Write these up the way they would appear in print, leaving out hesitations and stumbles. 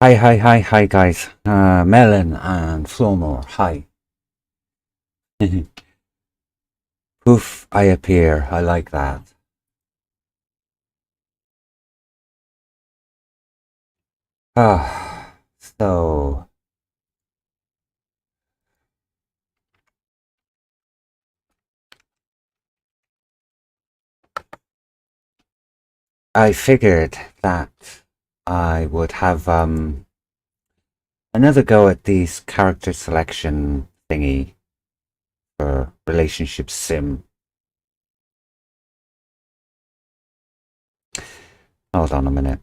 Hi, guys. Melon and Flormore, hi. Poof, I appear. I like that. So I figured that I would have another go at these character selection thingy for relationship sim. Hold on a minute.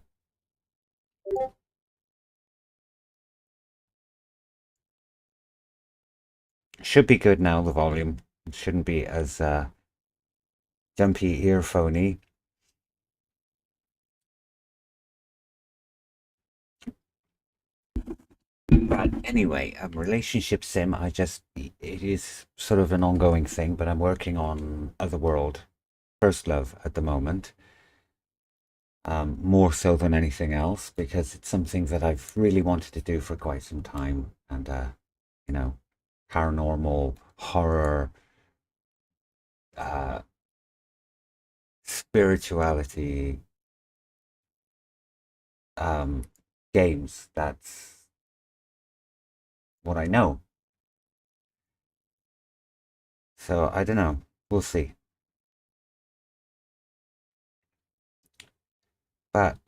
Should be good now, the volume. It shouldn't be as jumpy earphony. But anyway, a relationship sim, it is sort of an ongoing thing, but I'm working on Otherworld First Love at the moment, more so than anything else, because it's something that I've really wanted to do for quite some time. And, you know, paranormal, horror, uh, spirituality, um, games, that's what I know. So I don't know. We'll see. But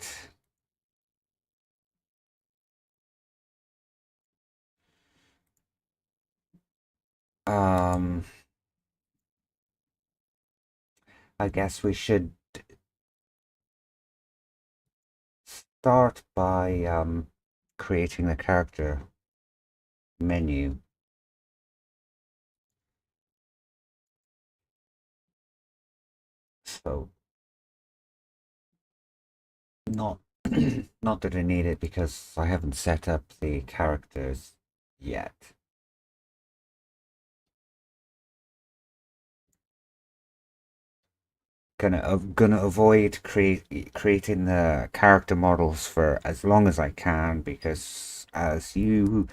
um, I guess we should start by creating the character menu. So not not that I need it because I haven't set up the characters yet. Gonna avoid creating the character models for as long as I can because as you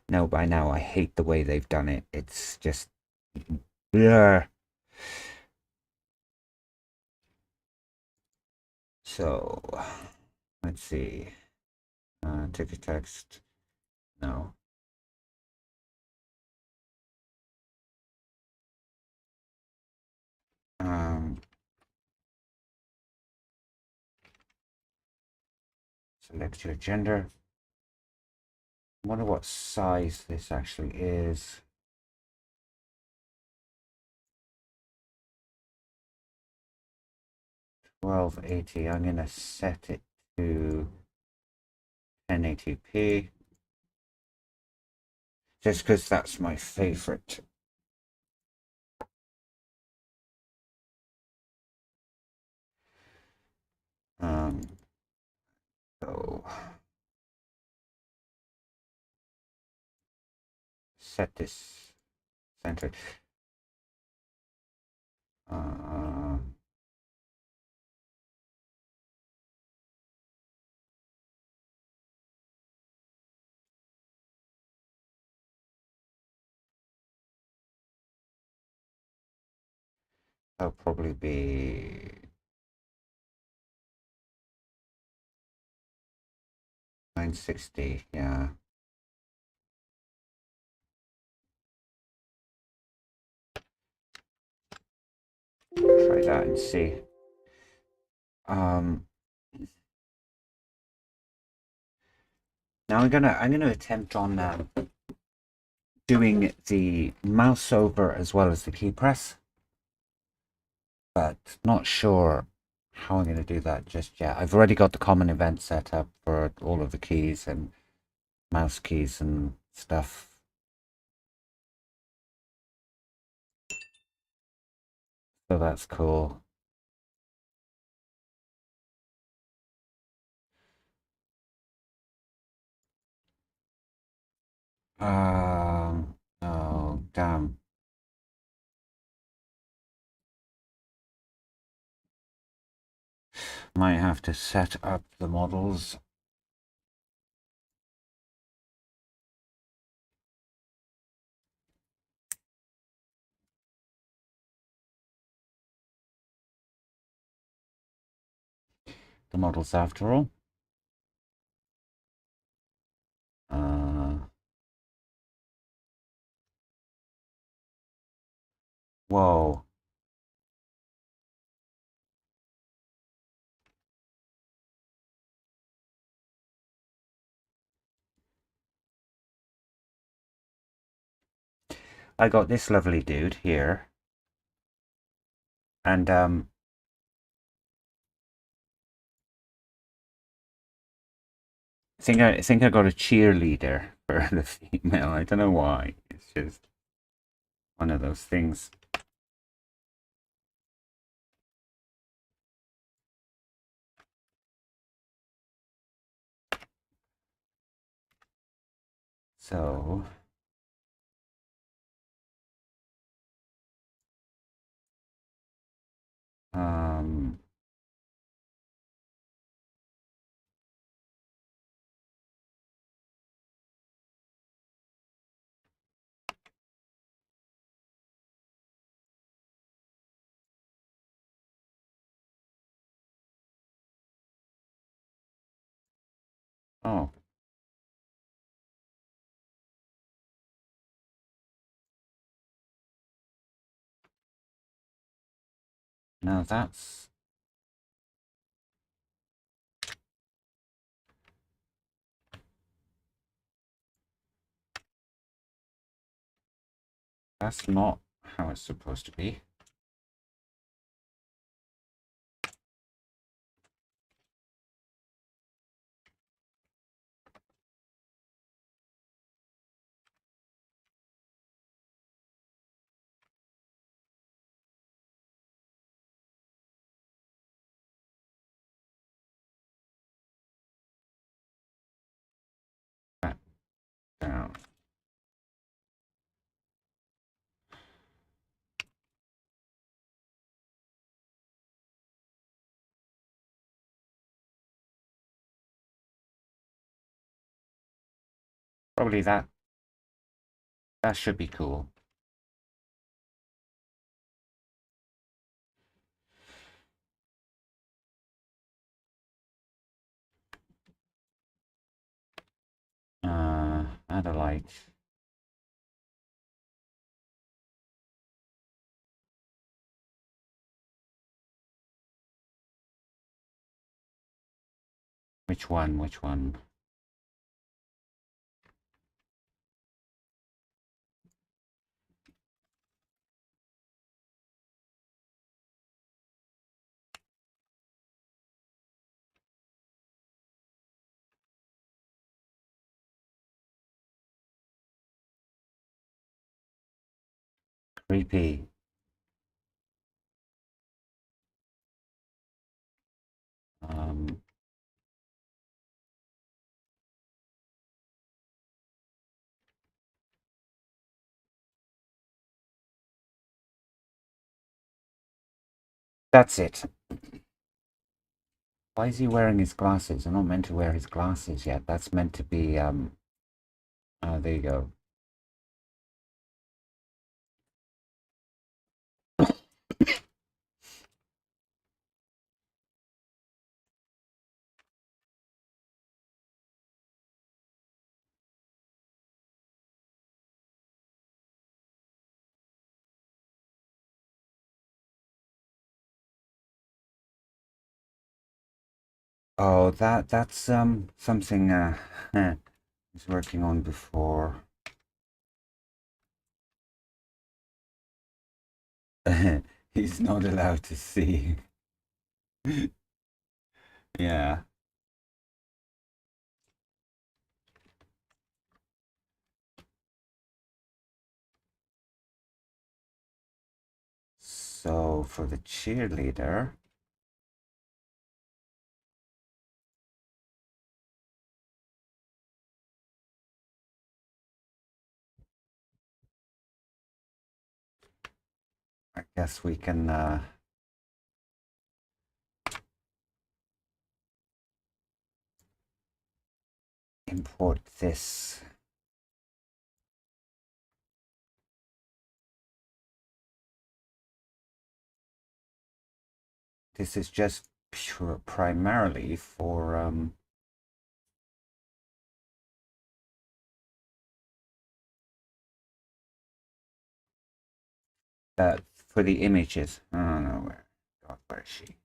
know by now, I hate the way they've done it. It's just yeah. So let's see. Ticket text. No. Um, Select your gender. I wonder what size this actually is. 1280. I'm gonna set it to 1080p just because that's my favorite. Um, so set this centered. Uh, That'll probably be 960. Yeah, try that and see. Um, Now I'm gonna attempt on doing the mouse over as well as the key press, but not sure how I'm going to do that just yet. I've already got the common event set up for all of the keys and mouse keys and stuff. So that's cool. Oh, damn. Might have to set up the models the models after all. Whoa. I got this lovely dude here. And I think I got a cheerleader for the female. I don't know why. It's just one of those things. So um oh, no, that's not how it's supposed to be. Back down. Probably that should be cool. Add a light. Which one? Which one? Creepy. Um that's it. Why is he wearing his glasses? I'm not meant to wear his glasses yet. That's meant to be oh, there you go. Oh, that's something I was working on before. He's not allowed to see. Yeah. So for the cheerleader, I guess we can import this. This is just primarily for for the images. I don't know where. God, where is she?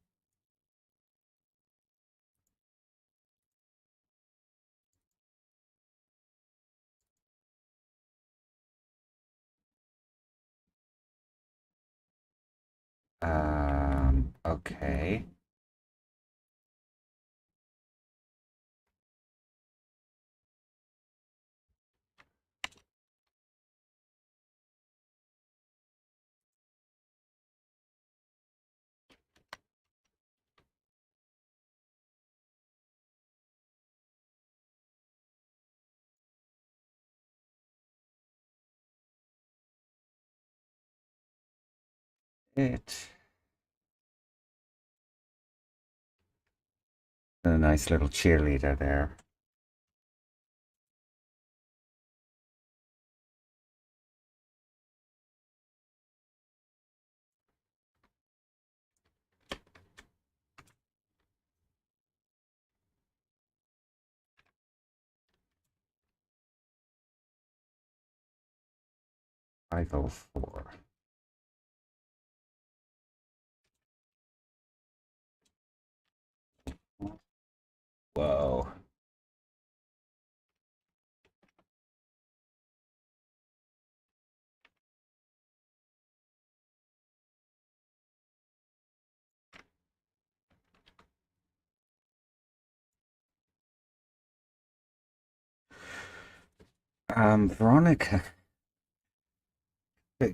Okay. It a nice little cheerleader there. I go for. Whoa. Veronica.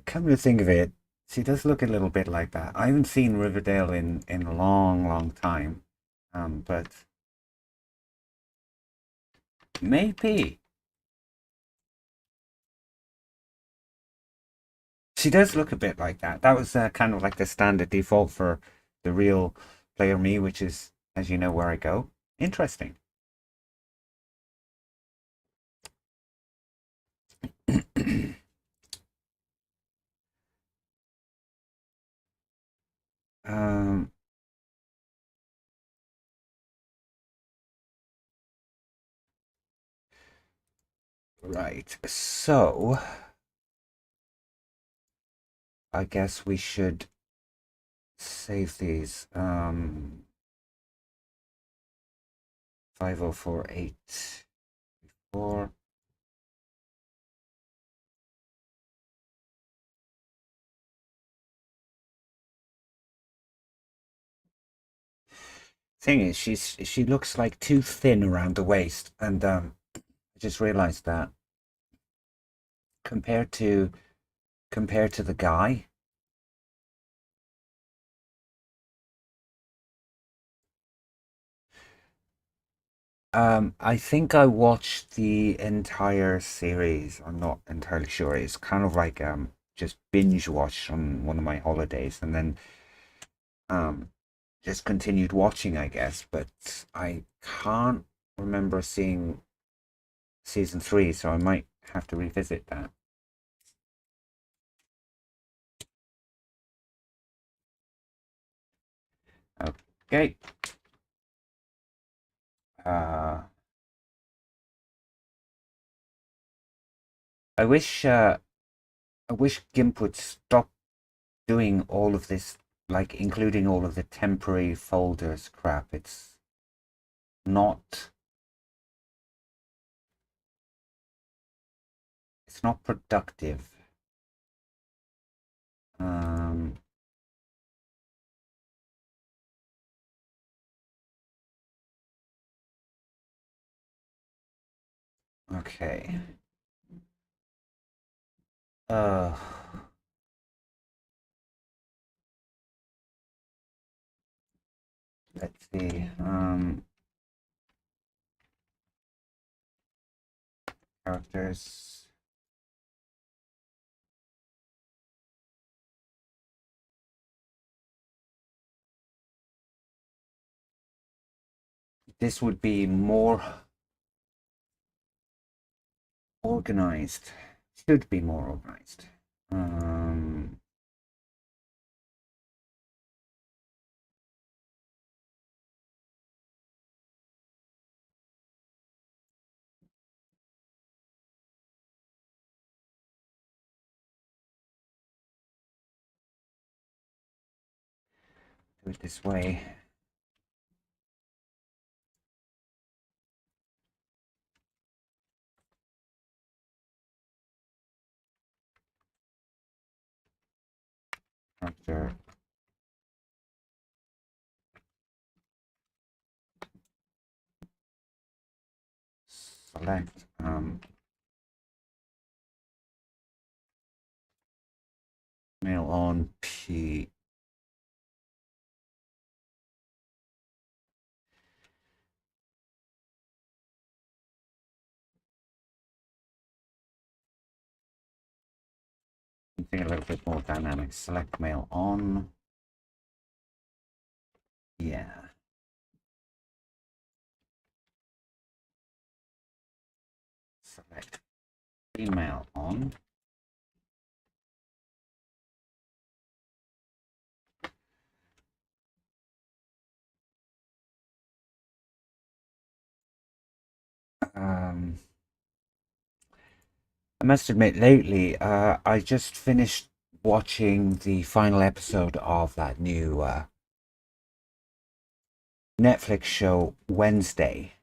Come to think of it, she does look a little bit like that. I haven't seen Riverdale in a long, long time. But maybe she does look a bit like that. That was kind of like the standard default for the real player me, which is, as you know, where I go. Interesting. um, right. So I guess we should save these. 5048 4. Thing is, she looks like too thin around the waist, and I just realized that compared to the guy. I think I watched the entire series. I'm not entirely sure. It's kind of like just binge watched on one of my holidays, and then um just continued watching, I guess. But I can't remember seeing season 3, so I might have to revisit that. Okay. Uh, I wish GIMP would stop doing all of this, like including all of the temporary folders crap. Not it's not productive. Um, okay. Uh, let's see. Characters. This would be more organized. Should be more organized. Um, Do it this way. Character. Select mail on P. Something a little bit more dynamic. Select mail on. Yeah. Select email on. I must admit, lately, I just finished watching the final episode of that new Netflix show, Wednesday.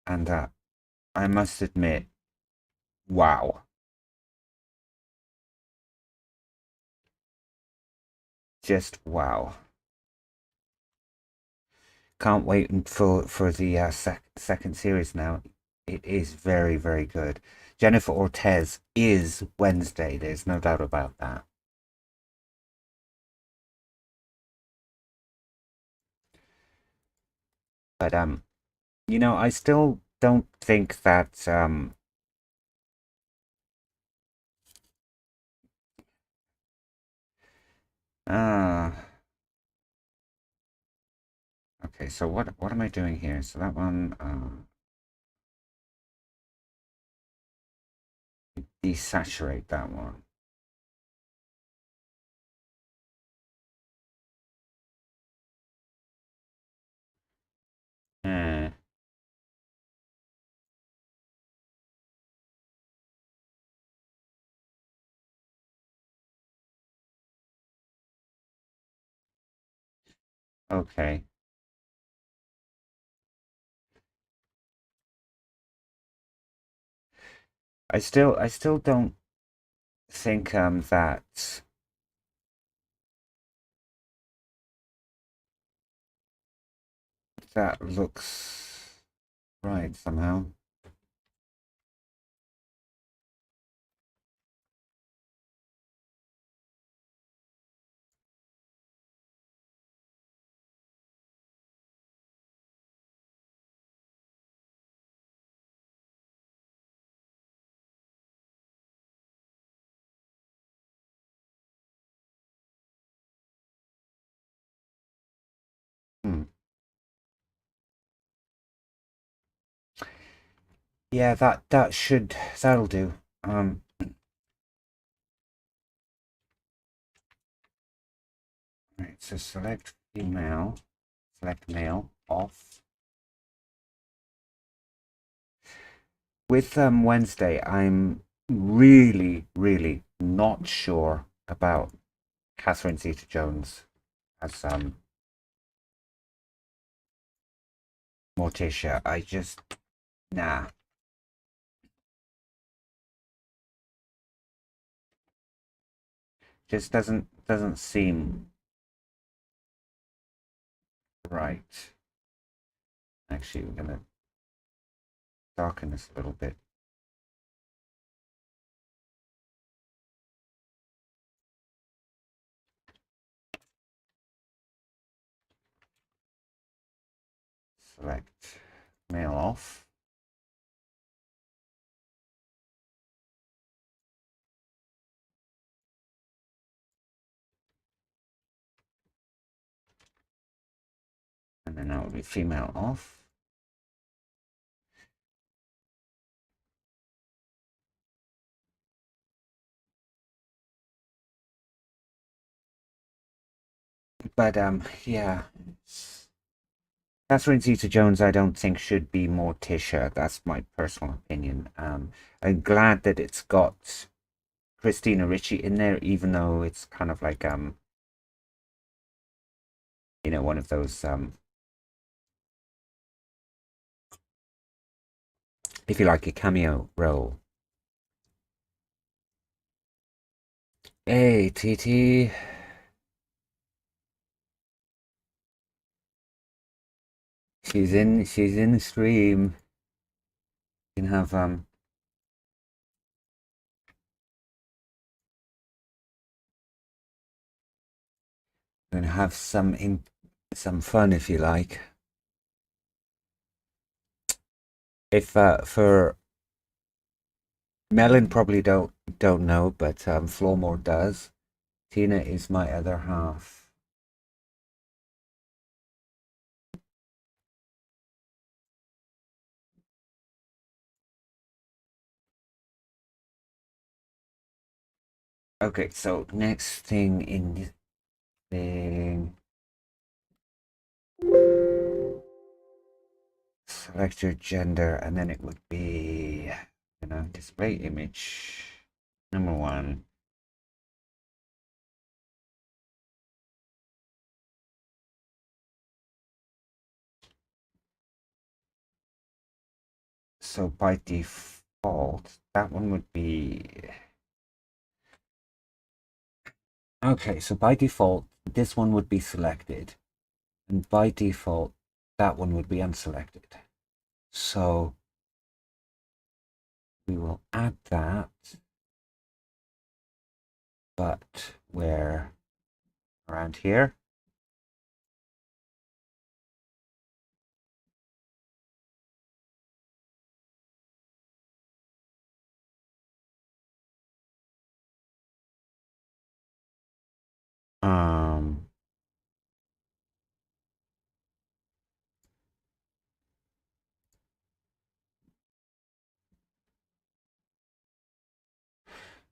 And I must admit, wow. Just wow. Can't wait for the second series now. It is very, very good. Jennifer Ortez is Wednesday. There's no doubt about that. But I still don't think that uh okay, so what am I doing here? So that one desaturate that one. Eh, okay. I still don't think that looks right somehow. Hmm. Yeah, that'll do. Right, so select female, select male off. With Wednesday, I'm really, really not sure about Catherine Zeta-Jones as Morticia. I just nah, just doesn't seem right. Actually, we're gonna darken this a little bit. Select male off. And then that will be female off. But yeah. Catherine Zeta-Jones, I don't think should be Morticia. That's my personal opinion. I'm glad that it's got Christina Ricci in there, even though it's kind of like you know, one of those if you like, a cameo role. Hey, TT. She's in the stream. You can have you can have some fun if you like. If for Melon probably don't know, but Flormore does. Tina is my other half. Okay, so next thing in this thing, select your gender, and then it would be, display image number 1. So by default, that one would be, okay, so by default, this one would be selected, and by default, that one would be unselected. So we will add that, but where around here. Um,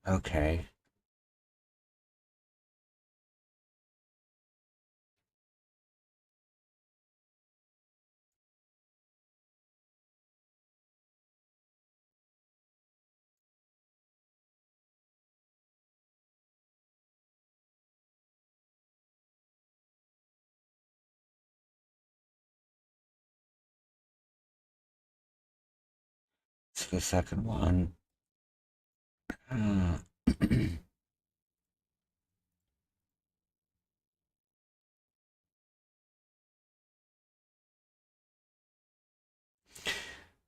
okay. So the second one. Uh,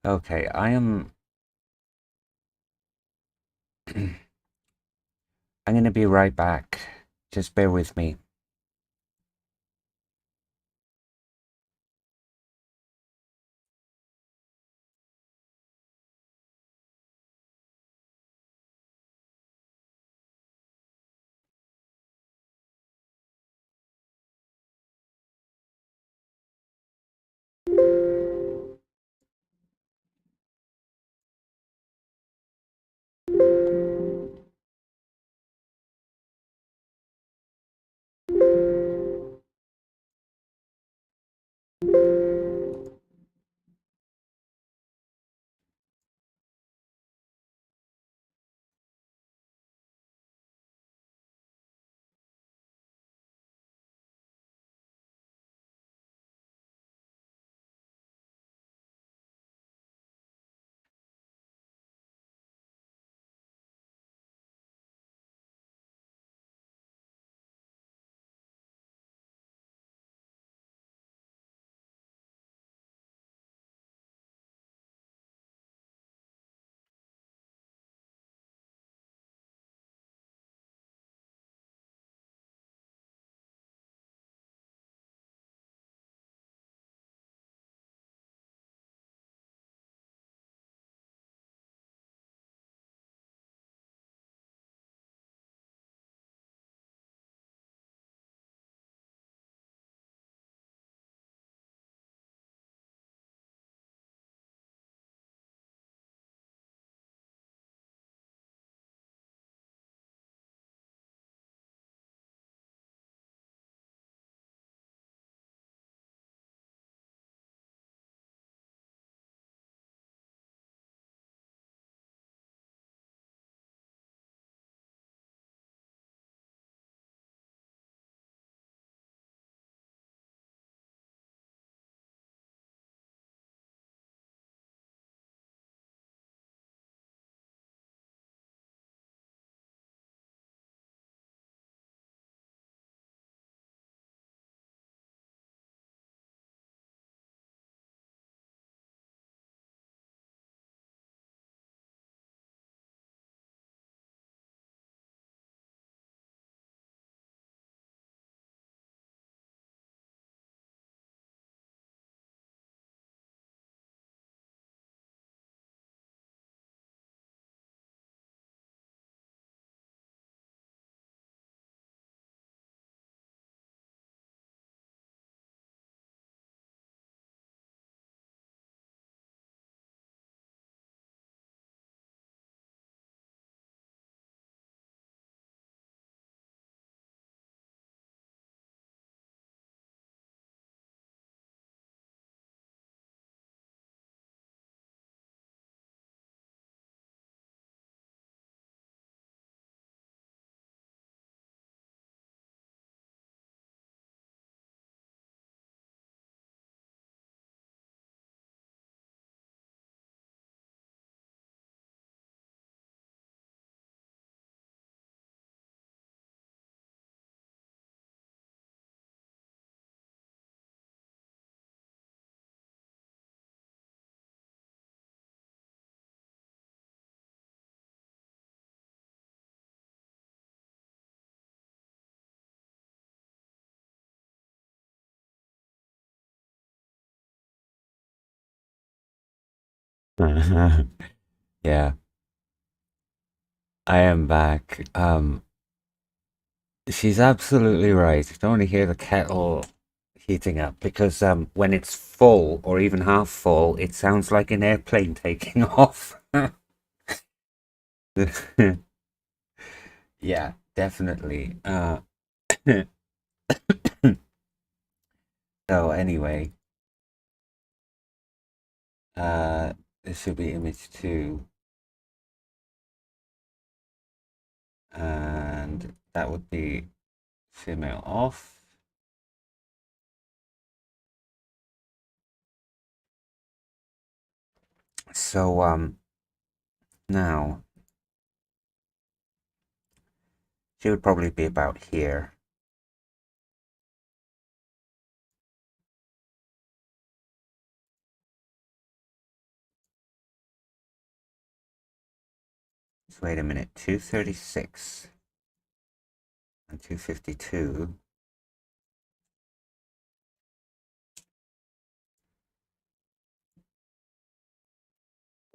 okay, I'm going to be right back. Just bear with me. Yeah, I am back. She's absolutely right. You don't want to hear the kettle heating up because when it's full or even half full, it sounds like an airplane taking off. Yeah, definitely. So anyway, uh, this should be image two, and that would be female off. So now she would probably be about here. So wait a minute, 236 and 252.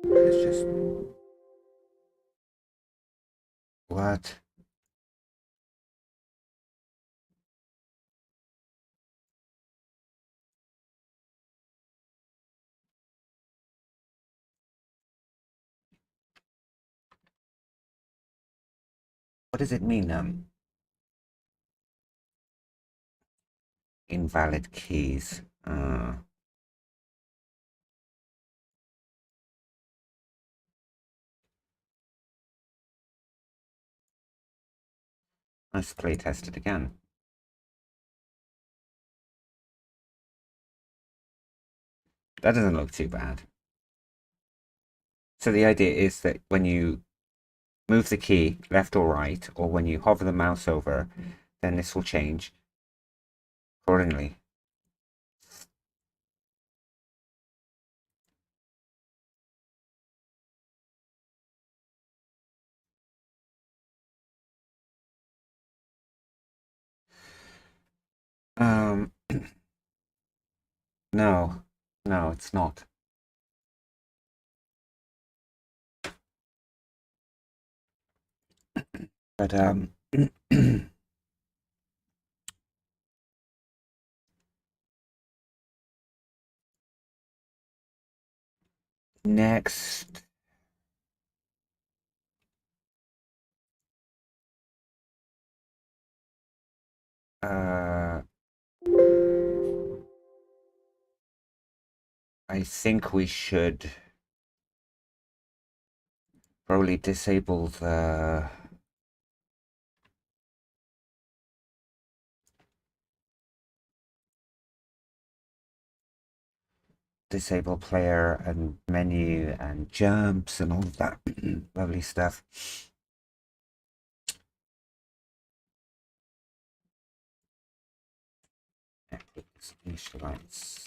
Let's just what? What does it mean? Invalid keys. Let's play test it again. That doesn't look too bad. So the idea is that when you move the key left or right, or when you hover the mouse over, then this will change accordingly. Um, no, no, it's not. But next, uh, I think we should probably disable the disable player and menu and jumps and all of that lovely stuff. Initialize.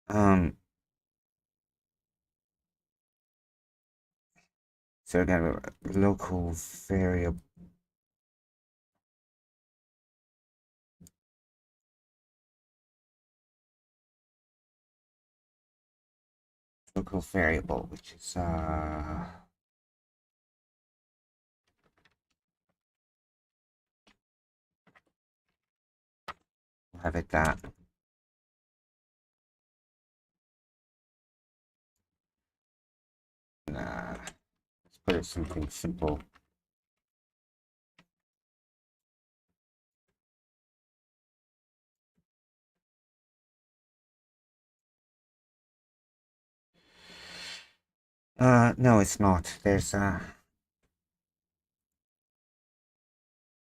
Um, so again, local variable. Local variable, which is we'll have it that. Nah, let's put it something simple. No, it's not. There's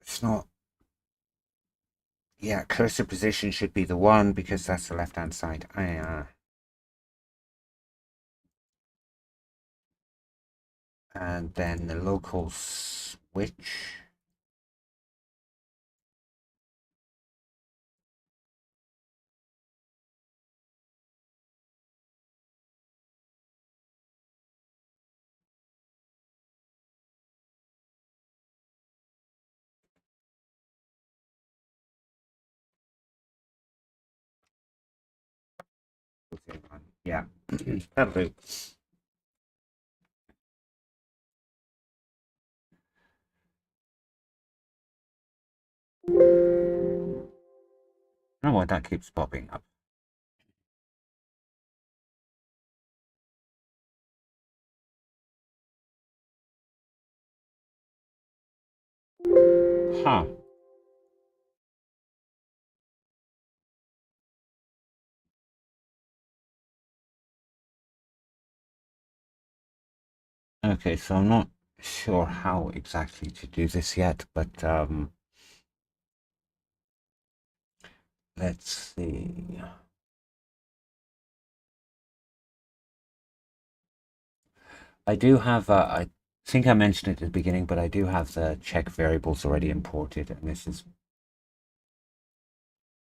it's not. Yeah, cursor position should be the one because that's the left-hand side. And then the local switch. Yeah, that'll do. I don't know why that keeps popping up. Huh. Okay, so I'm not sure how exactly to do this yet, but let's see. I do have, I think I mentioned it at the beginning, but I do have the check variables already imported, and this is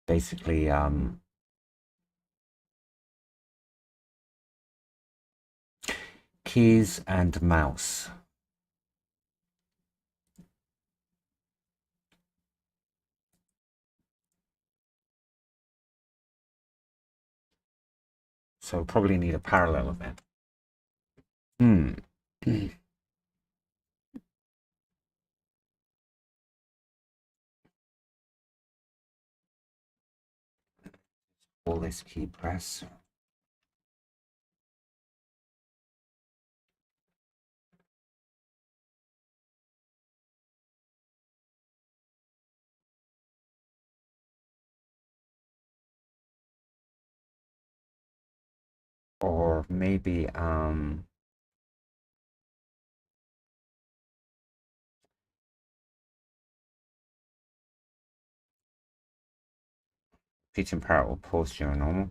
basically keys and mouse. So probably need a parallel event. Hmm. All this key press. Or maybe pitch and parallel posture and normal.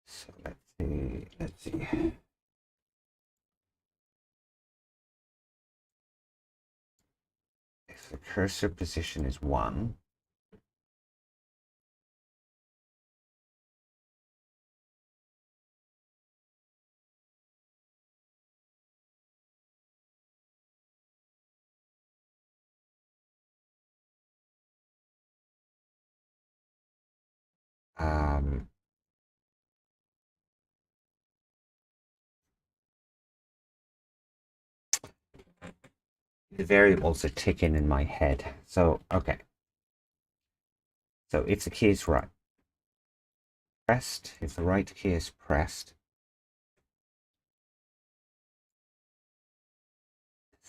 So let's see. If the cursor position is 1, um, the variables are ticking in my head. So, okay. So if the key is right, pressed, if the right key is pressed,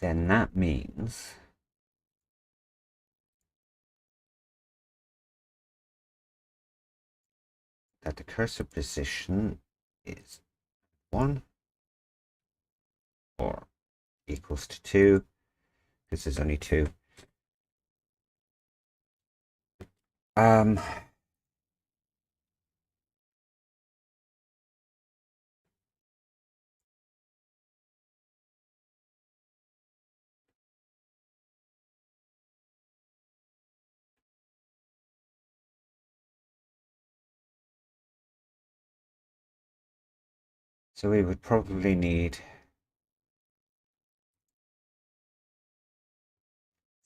then that means that the cursor position is 1 or equals to 2, because there's only 2. Um, so we would probably need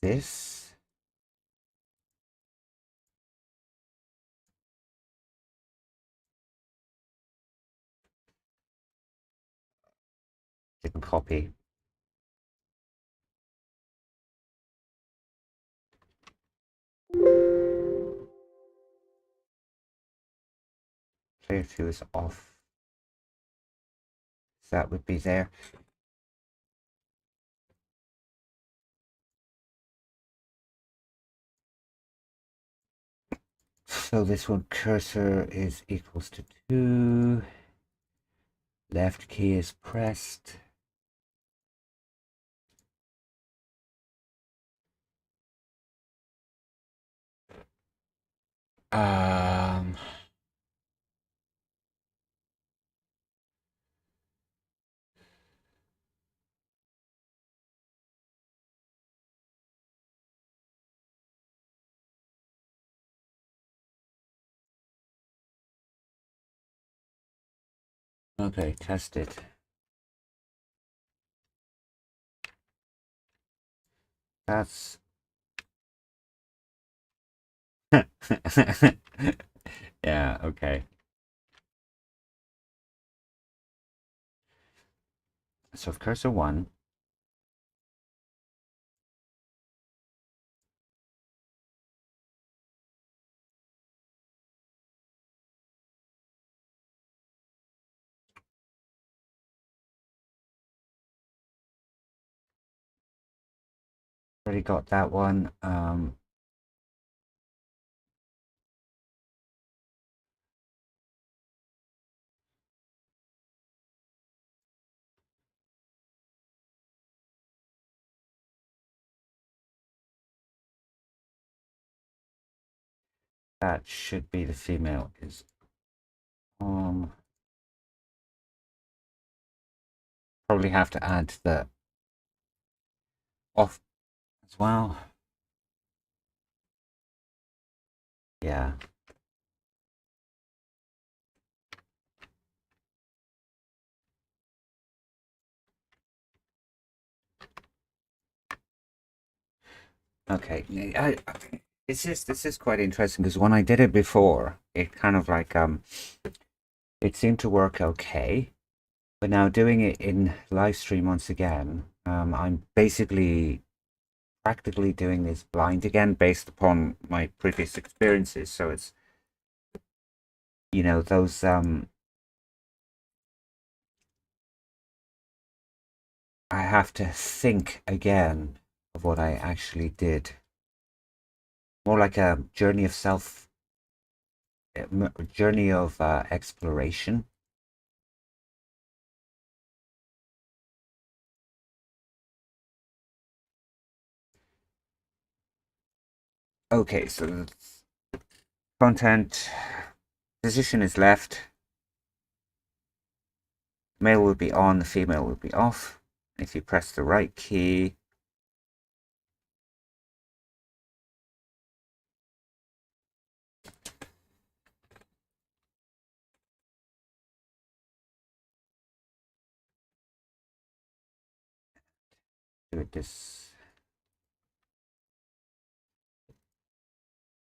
this. Didn't copy. Player 2 is off. So that would be there. So this one cursor is equals to 2. Left key is pressed. Um, okay, test it. That's yeah, okay. So if cursor one, already got that one. That should be the female is probably have to add the off as well. Yeah. Okay. This is quite interesting because when I did it before, it kind of like it seemed to work okay. But now doing it in live stream once again, I'm basically practically doing this blind again based upon my previous experiences. So it's, you know, those I have to think again of what I actually did. More like a journey of journey of exploration. Okay, so the content position is left. Male will be on, the female will be off. If you press the right key, do it this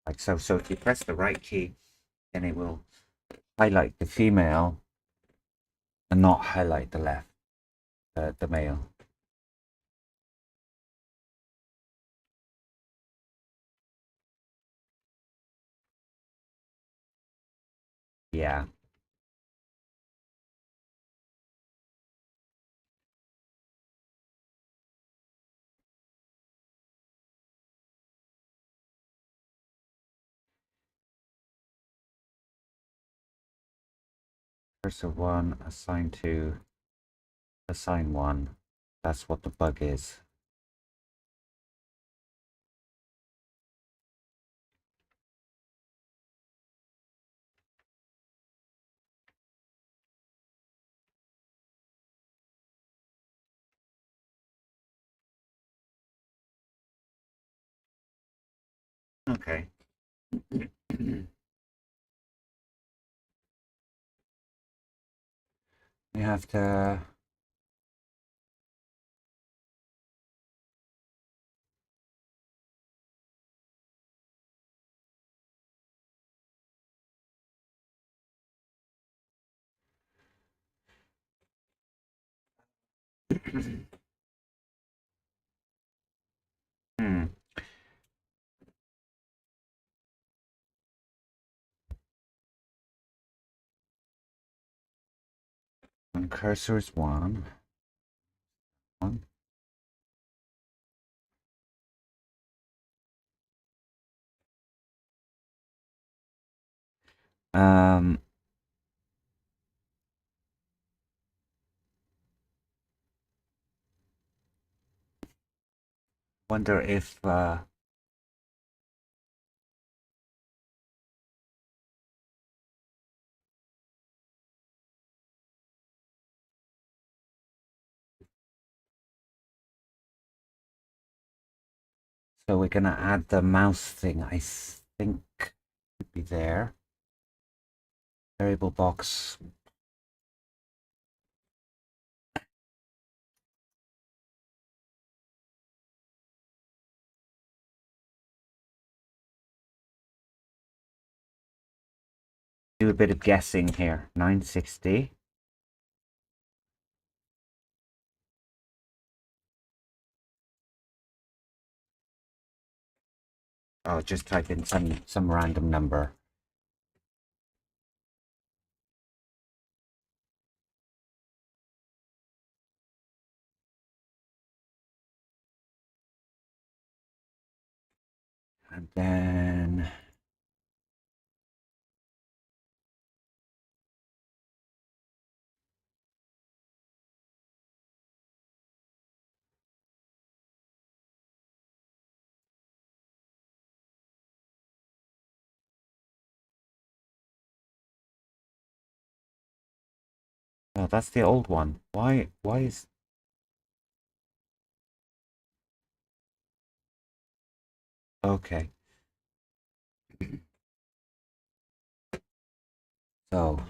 like so. So if you press the right key, then it will highlight the female and not highlight the left, the male. Yeah. Cursor one, assign two, assign one. That's what the bug is. Okay. You have to. Hmm. When cursor is one. Um. Wonder if so we're gonna add the mouse thing. I think would be there. Variable box. do a bit of guessing here. 960. I'll just type in some random number. And then oh, that's the old one. Why is okay. So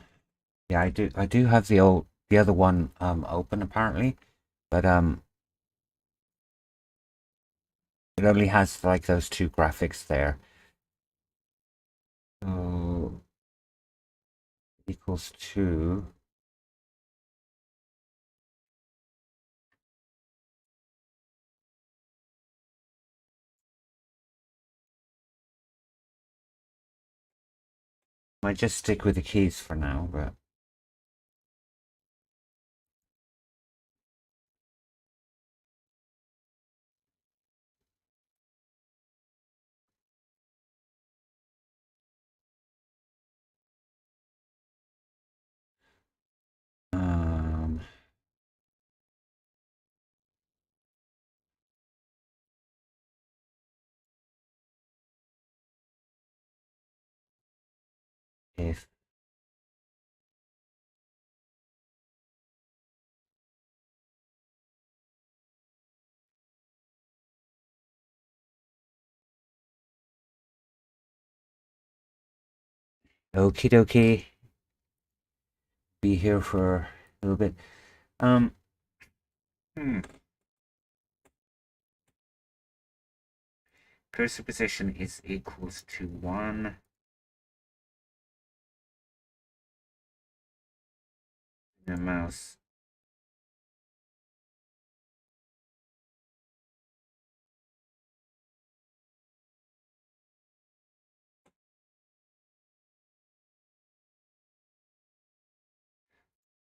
yeah, I do have the other one open apparently, but it only has like those two graphics there. So equals to might just stick with the keys for now, but um if okie dokie, be here for a little bit. Um, hmm. Cursor position is equals to 1. The mouse.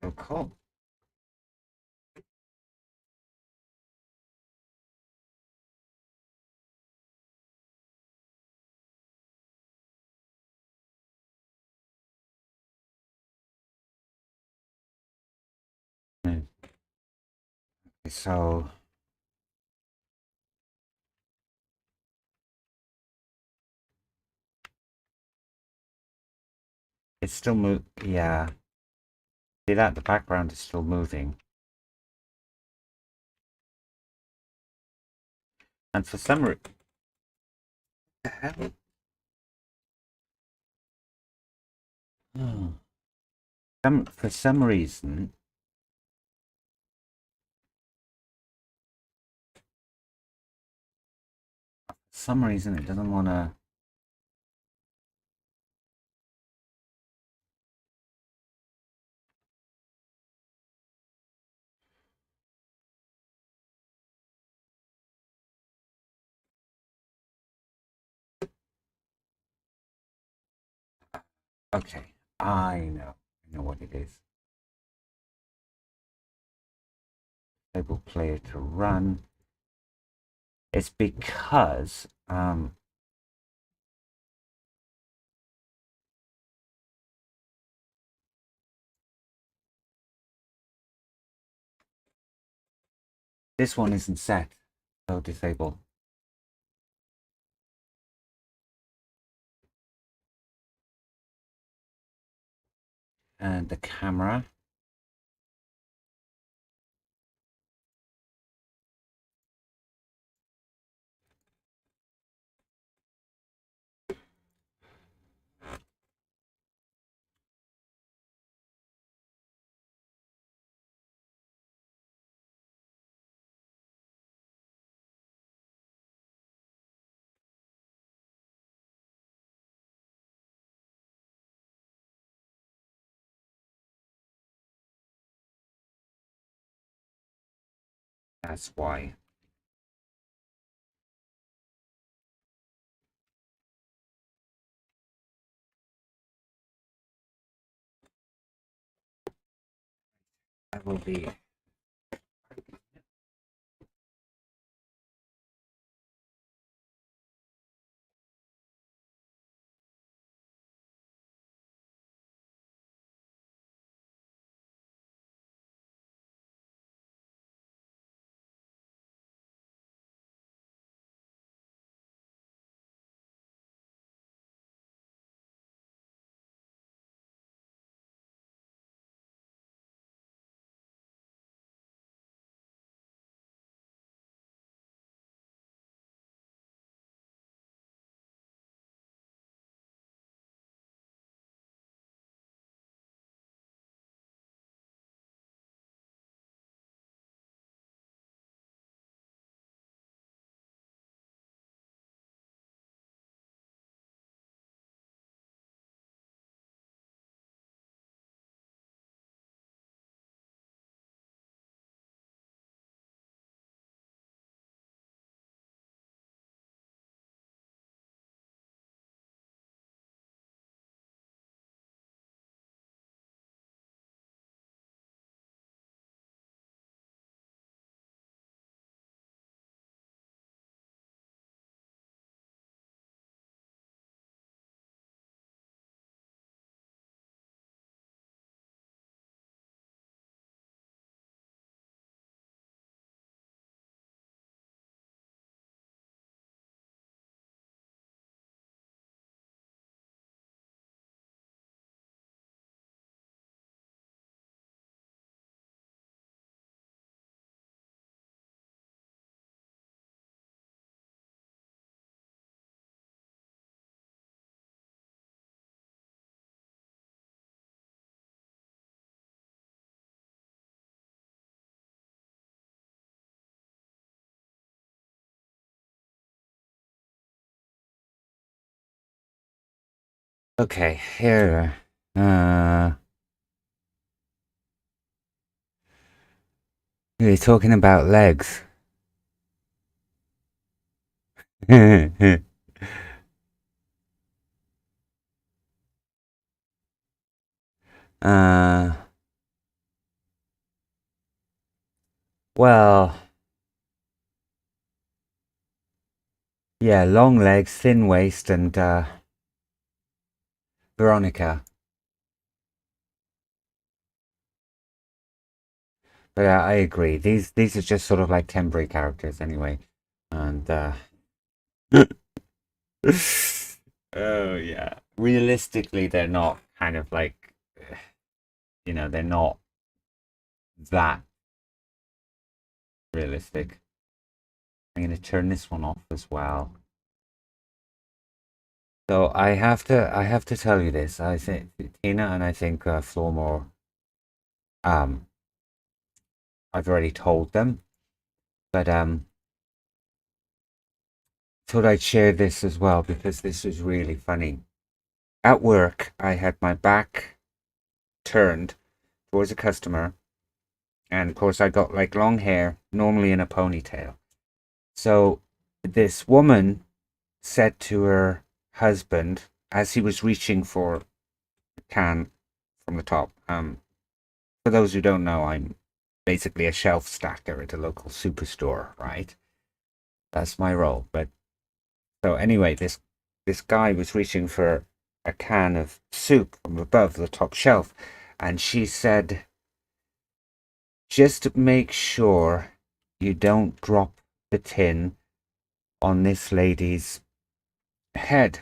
Oh, cool. So it's still yeah. See that? The background is still moving. And for some reason, for some reason, it doesn't want to. Okay, I know what it is. Enable player to run. It's because this one isn't set. So disable. And the camera. That's why. I will be. Okay, here. We're talking about legs. uh, well, yeah, long legs, thin waist, and Veronica. But I agree. These are just sort of like temporary characters anyway, and oh yeah, realistically, they're not kind of like they're not that realistic. I'm gonna turn this one off as well. So I have to tell you this. I think Tina and I think Floormore. Um, I've already told them, but thought I'd share this as well because this is really funny. At work, I had my back turned towards a customer, and of course, I got like long hair, normally in a ponytail. So this woman said to her husband as he was reaching for a can from the top. For those who don't know, I'm basically a shelf stacker at a local superstore, right? That's my role. But so anyway, this guy was reaching for a can of soup from above the top shelf, and she said, "Just make sure you don't drop the tin on this lady's head."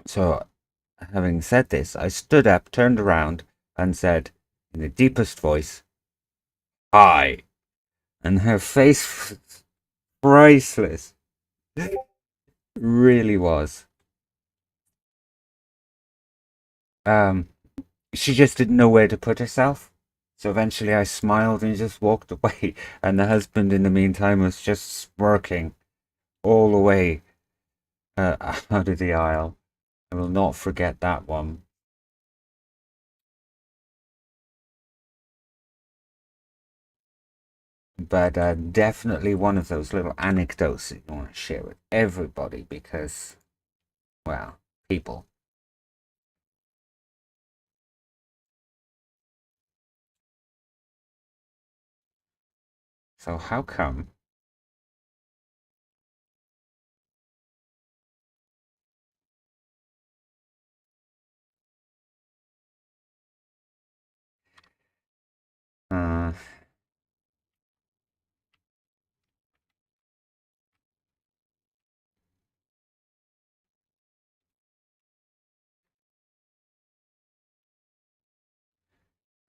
So, having said this, I stood up, turned around, and said in the deepest voice, "Hi." And her face was priceless. Really was. Um, she just didn't know where to put herself. So eventually I smiled and just walked away. And the husband, in the meantime, was just smirking all the way out of the aisle. I will not forget that one. but definitely one of those little anecdotes that you want to share with everybody because, well, people. So how come? Uh,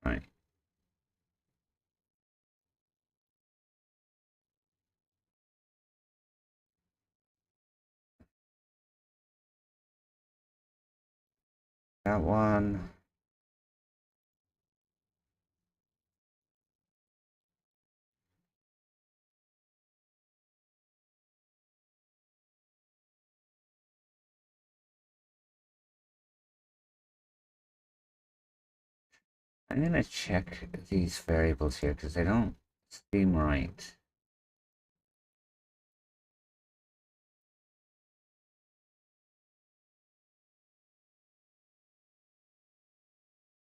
right. That one. I'm gonna check these variables here because they don't seem right.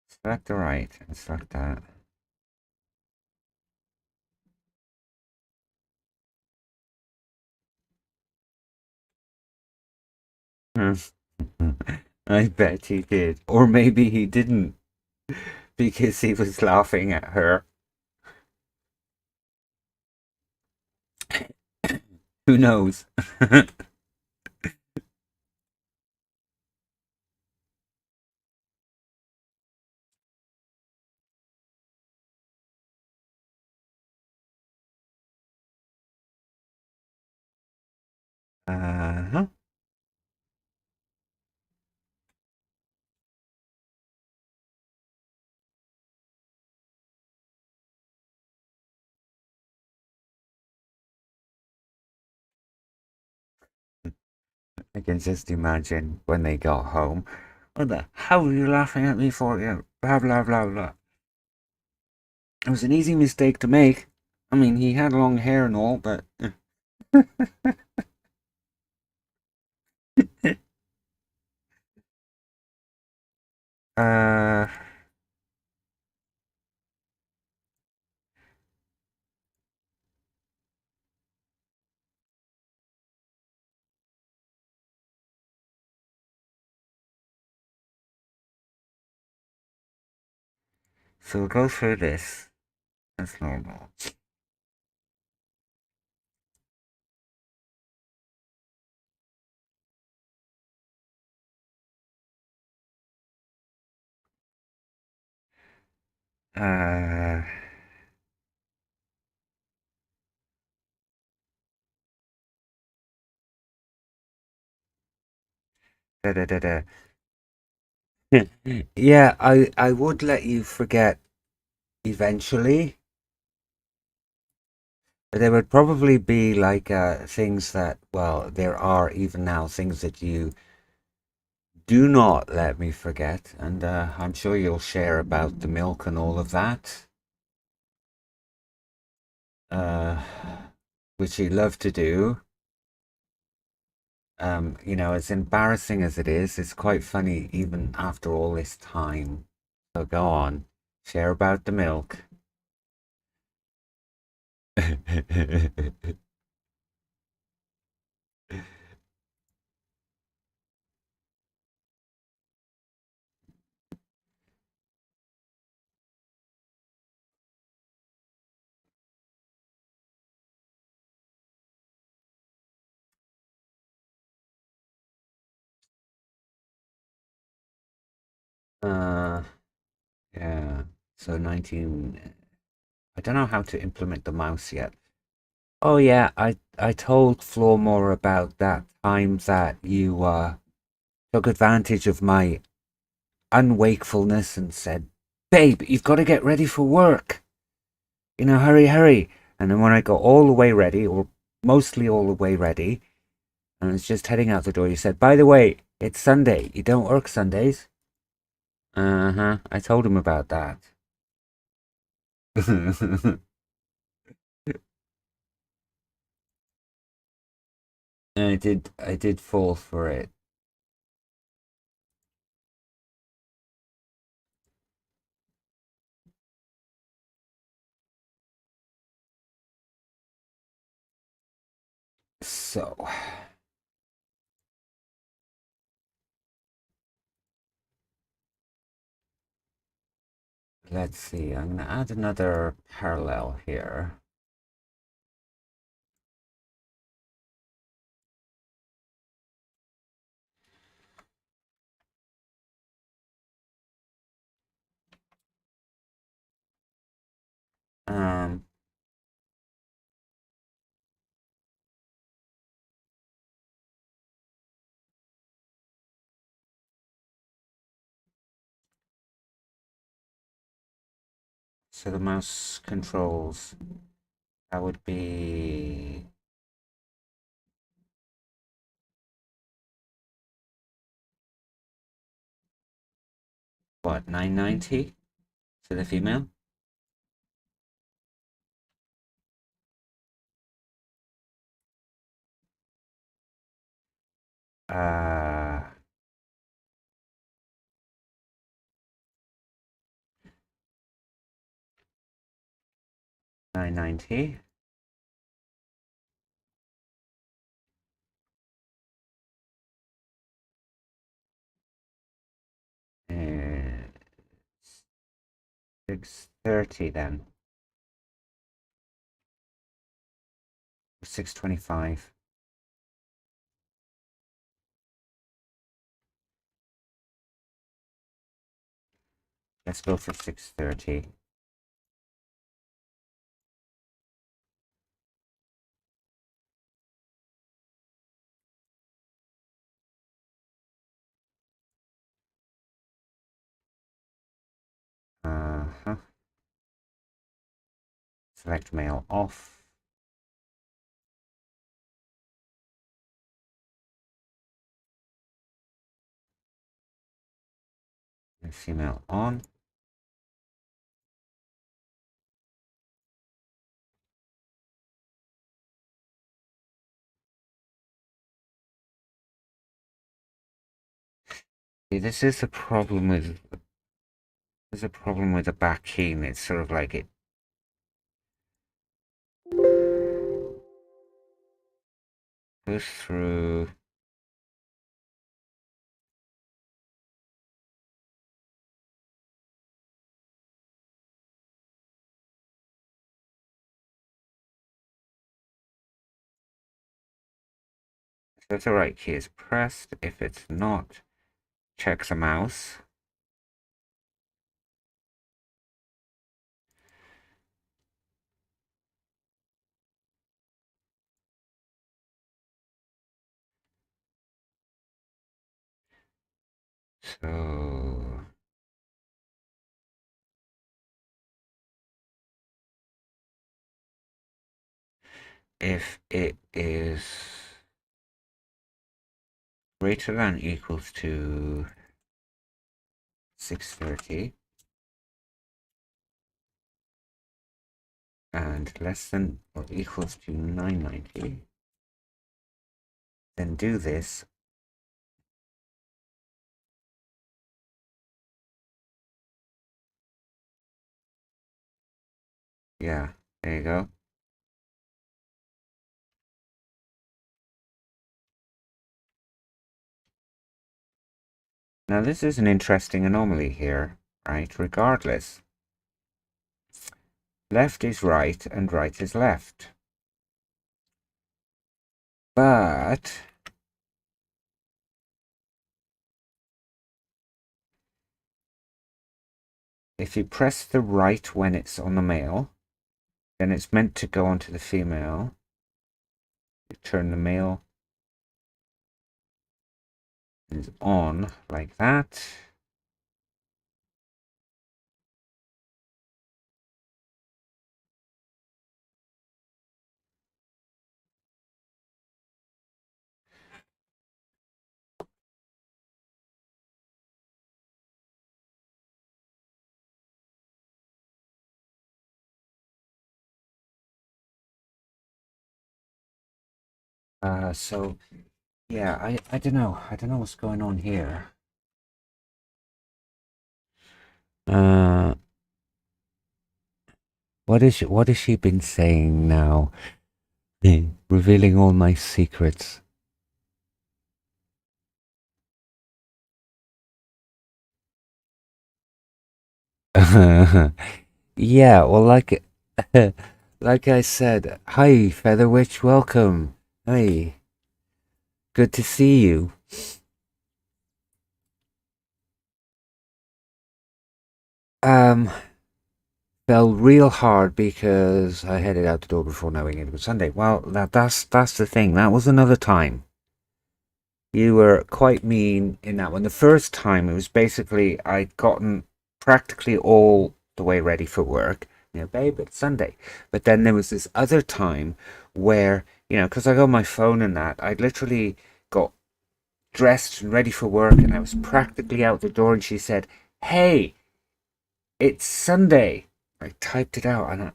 Select the right and select that. I bet he did. Or maybe he didn't because he was laughing at her. Who knows? Uh-huh. I can just imagine when they got home. What the hell were you laughing at me for? Yeah, blah, blah, blah, blah. It was an easy mistake to make. I mean, he had long hair and all, but. uh. So we'll go through this. That's normal. Uh. Da, da, da, da. Yeah, I would let you forget eventually. But there would probably be like things that, well, there are even now things that you do not let me forget. And I'm sure you'll share about the milk and all of that, uh, which you love to do. As embarrassing as it is, it's quite funny even after all this time. So go on, share about the milk. Uh, yeah. So 19. I don't know how to implement the mouse yet. Oh yeah, I told Floormore about that time that you took advantage of my unwakefulness and said, "Babe, you've got to get ready for work. Hurry, hurry." And then when I got all the way ready, or mostly all the way ready, and I was just heading out the door, you said, "By the way, it's Sunday. You don't work Sundays." Uh-huh. I told him about that. I did fall for it. So let's see. I'm gonna add another parallel here. Um, so the mouse controls, that would be what, 990 for the female? Uh, 990. Uh, 630 then. 625. Let's go for 630. Uh-huh. Select male off. And female on. See, this is a problem with the Bakin. It's sort of like it goes through. So if the right key is pressed, if it's not, check the mouse. So if it is greater than equals to 630 and less than or equals to 990, then do this. Yeah, there you go. Now this is an interesting anomaly here, right? Regardless, left is right and right is left. But if you press the right when it's on the male, then it's meant to go onto the female. You turn the male is on like that. So yeah, I don't know. I don't know what's going on here. Uh, what has she been saying now? Revealing all my secrets. Yeah, well, like I said, hi, Feather Witch, welcome. Hey, good to see you. Um, fell real hard because I headed out the door before knowing it was Sunday. Well, that's the thing. That was another time. You were quite mean in that one. The first time it was basically I'd gotten practically all the way ready for work. You know, babe, it's Sunday. But then there was this other time where, because I got my phone and that, I literally got dressed and ready for work and I was practically out the door and she said, "Hey, it's Sunday." I typed it out and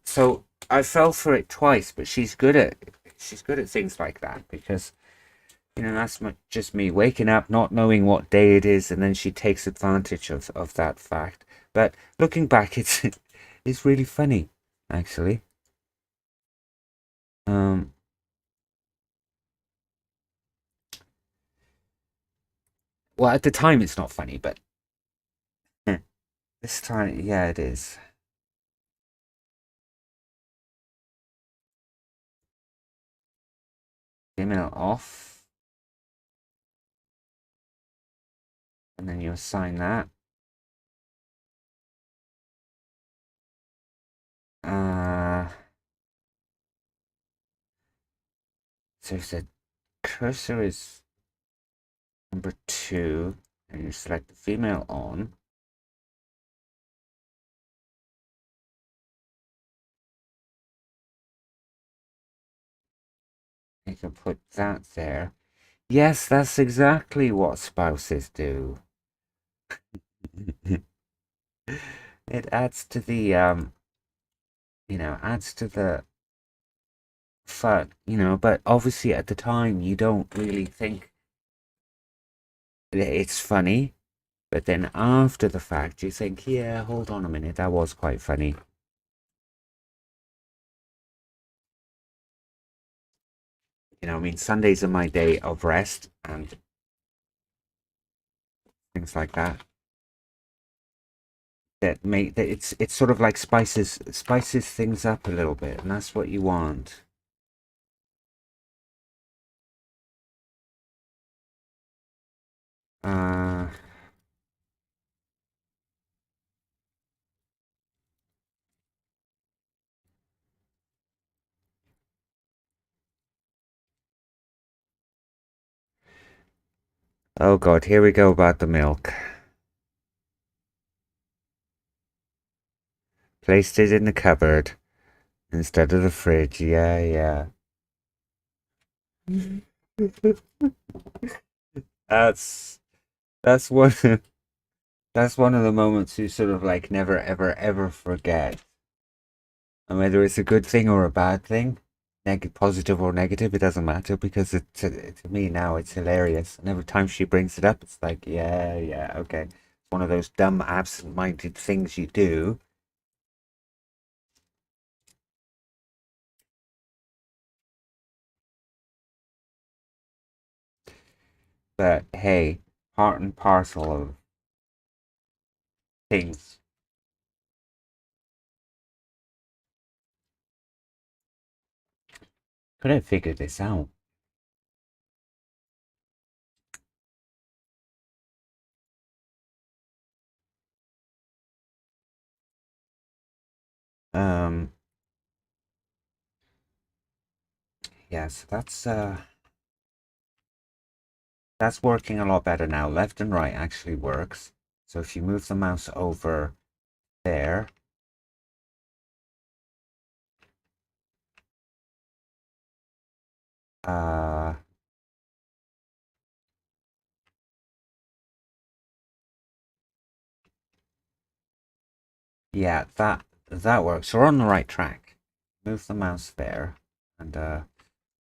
so I fell for it twice, but she's good at things like that because that's just me waking up, not knowing what day it is, and then she takes advantage of that fact. But looking back, it's really funny, actually. Um, well, at the time, it's not funny, but this time, yeah, it is. Email off, and then you assign that. Uh, so if the cursor is number 2, and you select the female on, you can put that there. Yes, that's exactly what spouses do. It adds to the adds to the fun, but obviously at the time you don't really think that it's funny, but then after the fact you think, yeah, hold on a minute, that was quite funny. I mean, Sundays are my day of rest and things like that. That make that it's sort of like spices things up a little bit, and that's what you want. Uh oh God, here we go about the milk. Placed it in the cupboard instead of the fridge. Yeah, yeah. That's that's one that's one of the moments you sort of like never ever ever forget. And whether it's a good thing or a bad thing, positive or negative, it doesn't matter because to me now it's hilarious. And every time she brings it up, it's like, yeah, yeah, okay. It's one of those dumb, absent-minded things you do. But hey, part and parcel of things. Could have figured this out. Um, yeah, so that's working a lot better now. Left and right actually works. So if you move the mouse over there, uh, yeah, that works. We're on the right track. Move the mouse there, and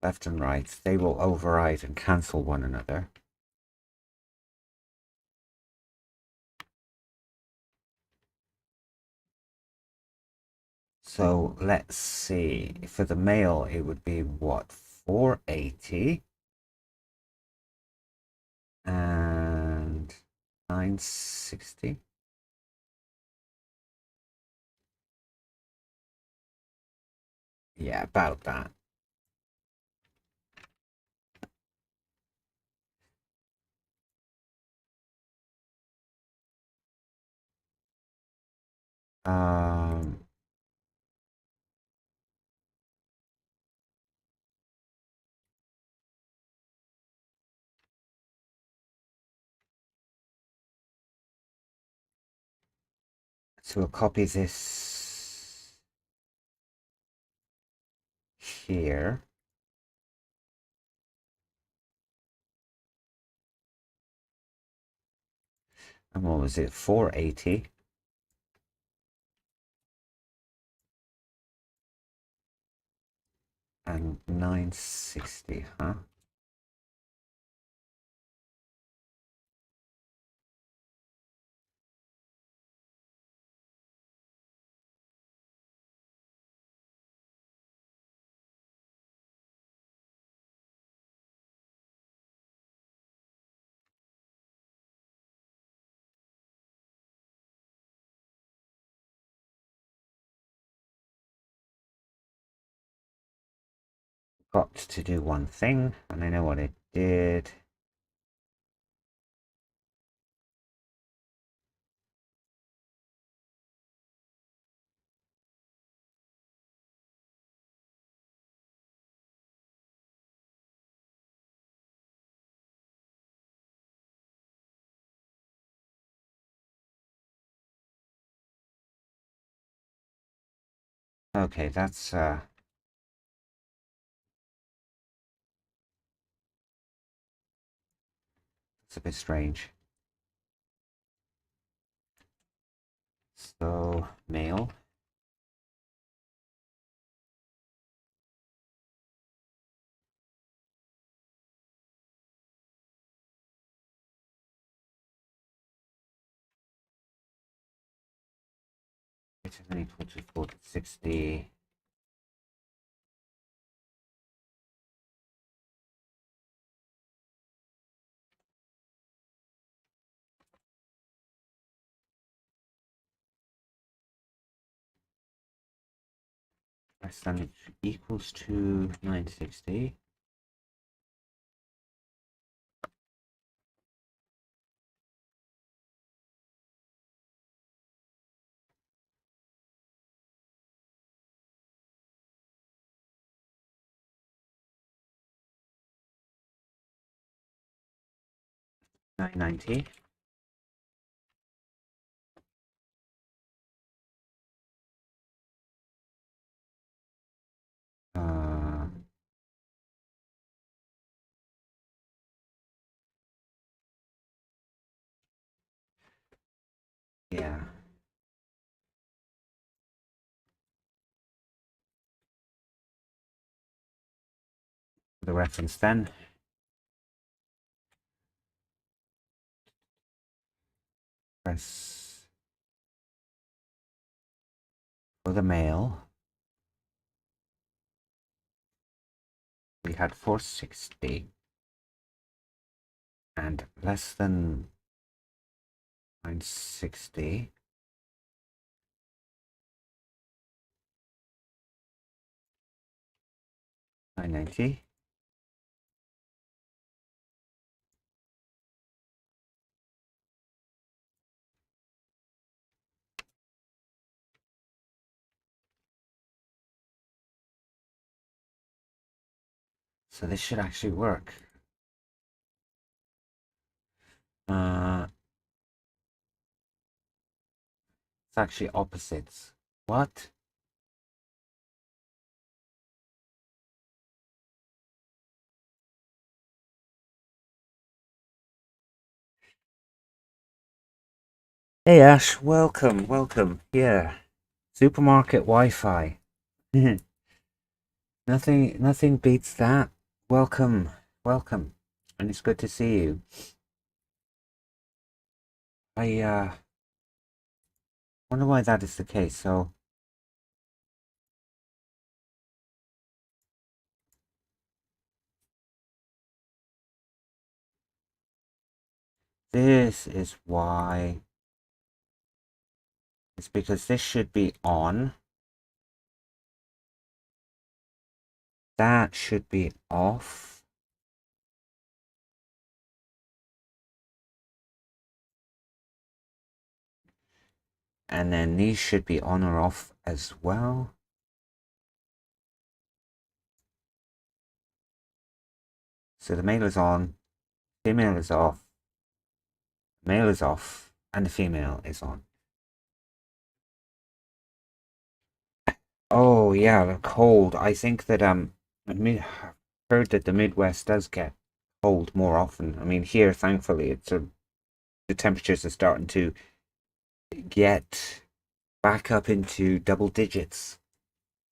left and right, they will override and cancel one another. So let's see, for the male, it would be what, 480 and 960. Yeah, about that. So we'll copy this here. And what was it? 480. And 960, huh? Got to do one thing, and I know what it did. Okay, that's a bit strange. So male. Greater than equal to 460. Less than equals to 960. $990. Yeah. The reference then. Press for the male. We had 460 and less than 960. $990. So this should actually work. It's actually opposites. What? Hey Ash, welcome. Yeah. Supermarket Wi-Fi. Nothing beats that. Welcome, welcome, and it's good to see you. I wonder why that is the case. So this is why. It's because this should be on. That should be off. And then these should be on or off as well. So the male is on, female is off, male is off, and the female is on. Oh yeah, the cold. I think that I heard that the Midwest does get cold more often. I mean, here, thankfully, the temperatures are starting to get back up into double digits,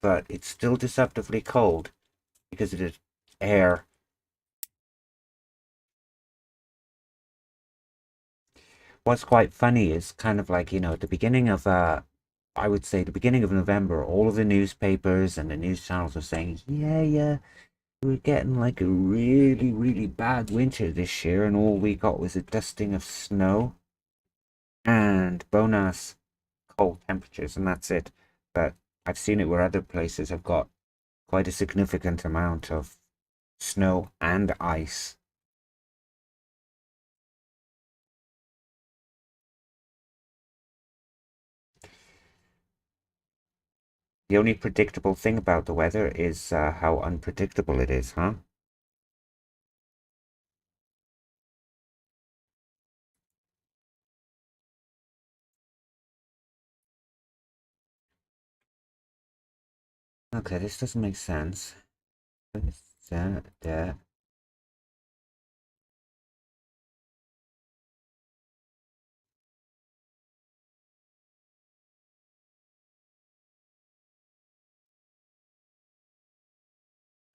but it's still deceptively cold because of the air. What's quite funny is kind of like, at the beginning of I would say the beginning of November, all of the newspapers and the news channels are saying, yeah, we're getting like a really, really bad winter this year, and all we got was a dusting of snow and bonus cold temperatures, and that's it. But I've seen it where other places have got quite a significant amount of snow and ice. The only predictable thing about the weather is how unpredictable it is, huh? Okay, this doesn't make sense. There.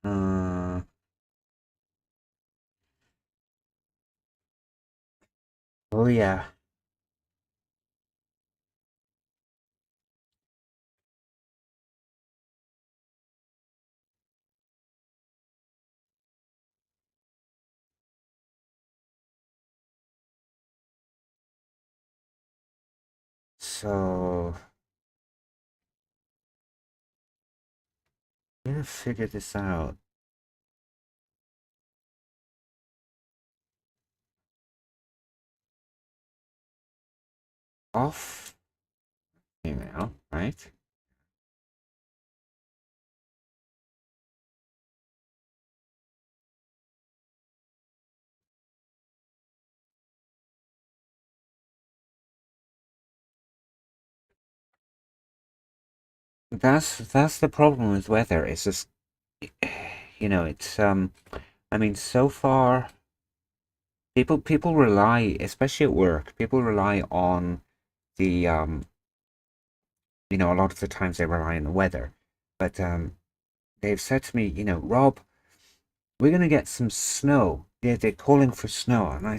Uh, oh yeah. So, I'm gonna figure this out. Off email, right? That's the problem with weather. It's just, it's I mean, so far people rely, especially at work, people rely on the a lot of the times they rely on the weather. But they've said to me, Rob, we're gonna get some snow. Yeah, they're calling for snow, and I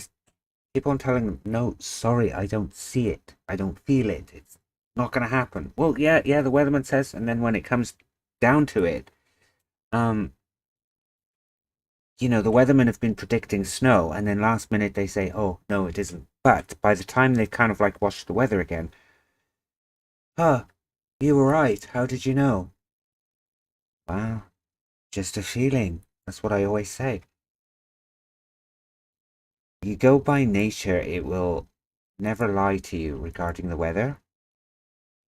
keep on telling them, no, sorry, I don't see it. I don't feel it. It's not gonna happen. Well, yeah, the weatherman says, and then when it comes down to it, um, the weathermen have been predicting snow, and then last minute they say, oh, no, it isn't. But by the time they kind of like watch the weather again, huh, you were right. How did you know? Wow, just a feeling. That's what I always say. You go by nature, it will never lie to you regarding the weather.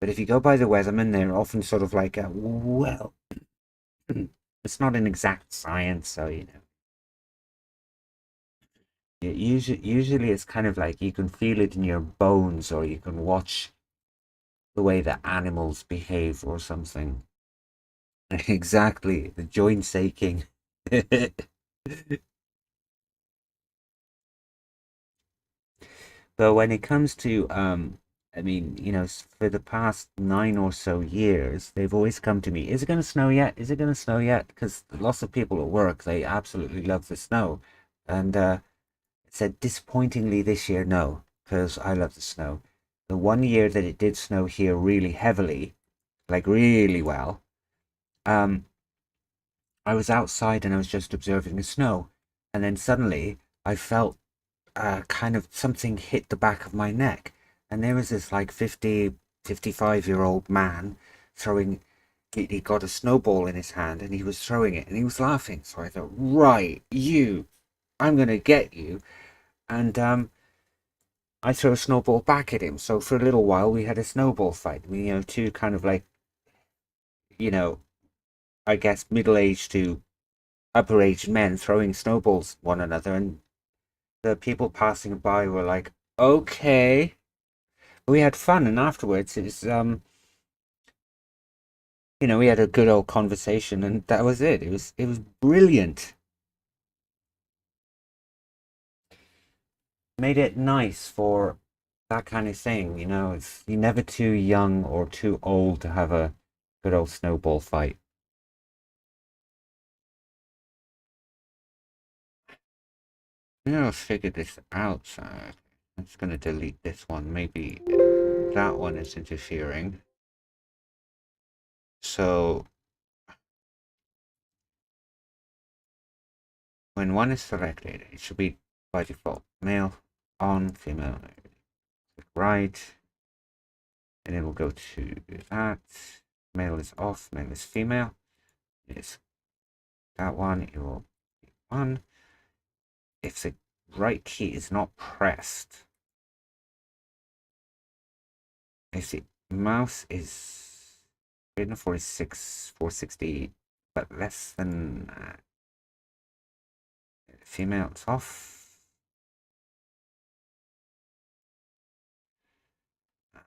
But if you go by the weathermen, they're often sort of like, well, it's not an exact science, so usually it's kind of like you can feel it in your bones, or you can watch the way the animals behave or something. Exactly, the joints aching. But when it comes to I mean, for the past 9 or so years, they've always come to me, is it going to snow yet? Is it going to snow yet? Because lots of people at work, they absolutely love the snow. And it said, disappointingly this year, no, because I love the snow. The one year that it did snow here really heavily, like really well, um, I was outside and I was just observing the snow. And then suddenly I felt kind of something hit the back of my neck. And there was this like 50, 55-year-old man throwing, he got a snowball in his hand and he was throwing it and he was laughing. So I thought, right, I'm going to get you. And I threw a snowball back at him. So for a little while we had a snowball fight. Two kind of like, you know, I guess middle-aged to upper-aged men throwing snowballs at one another. And the people passing by were like, okay. We had fun, and afterwards we had a good old conversation, and that was it. It was brilliant. Made it nice for that kind of thing. You're never too young or too old to have a good old snowball fight. I'll figure this out. So I'm just gonna delete this one. Maybe that one is interfering. So when one is selected, it should be by default male on, female right, and it will go to that. Male is off, male is female. Yes, that one, it will be on. If the right key is not pressed, if the mouse is greater than 460, but less than female, it's off.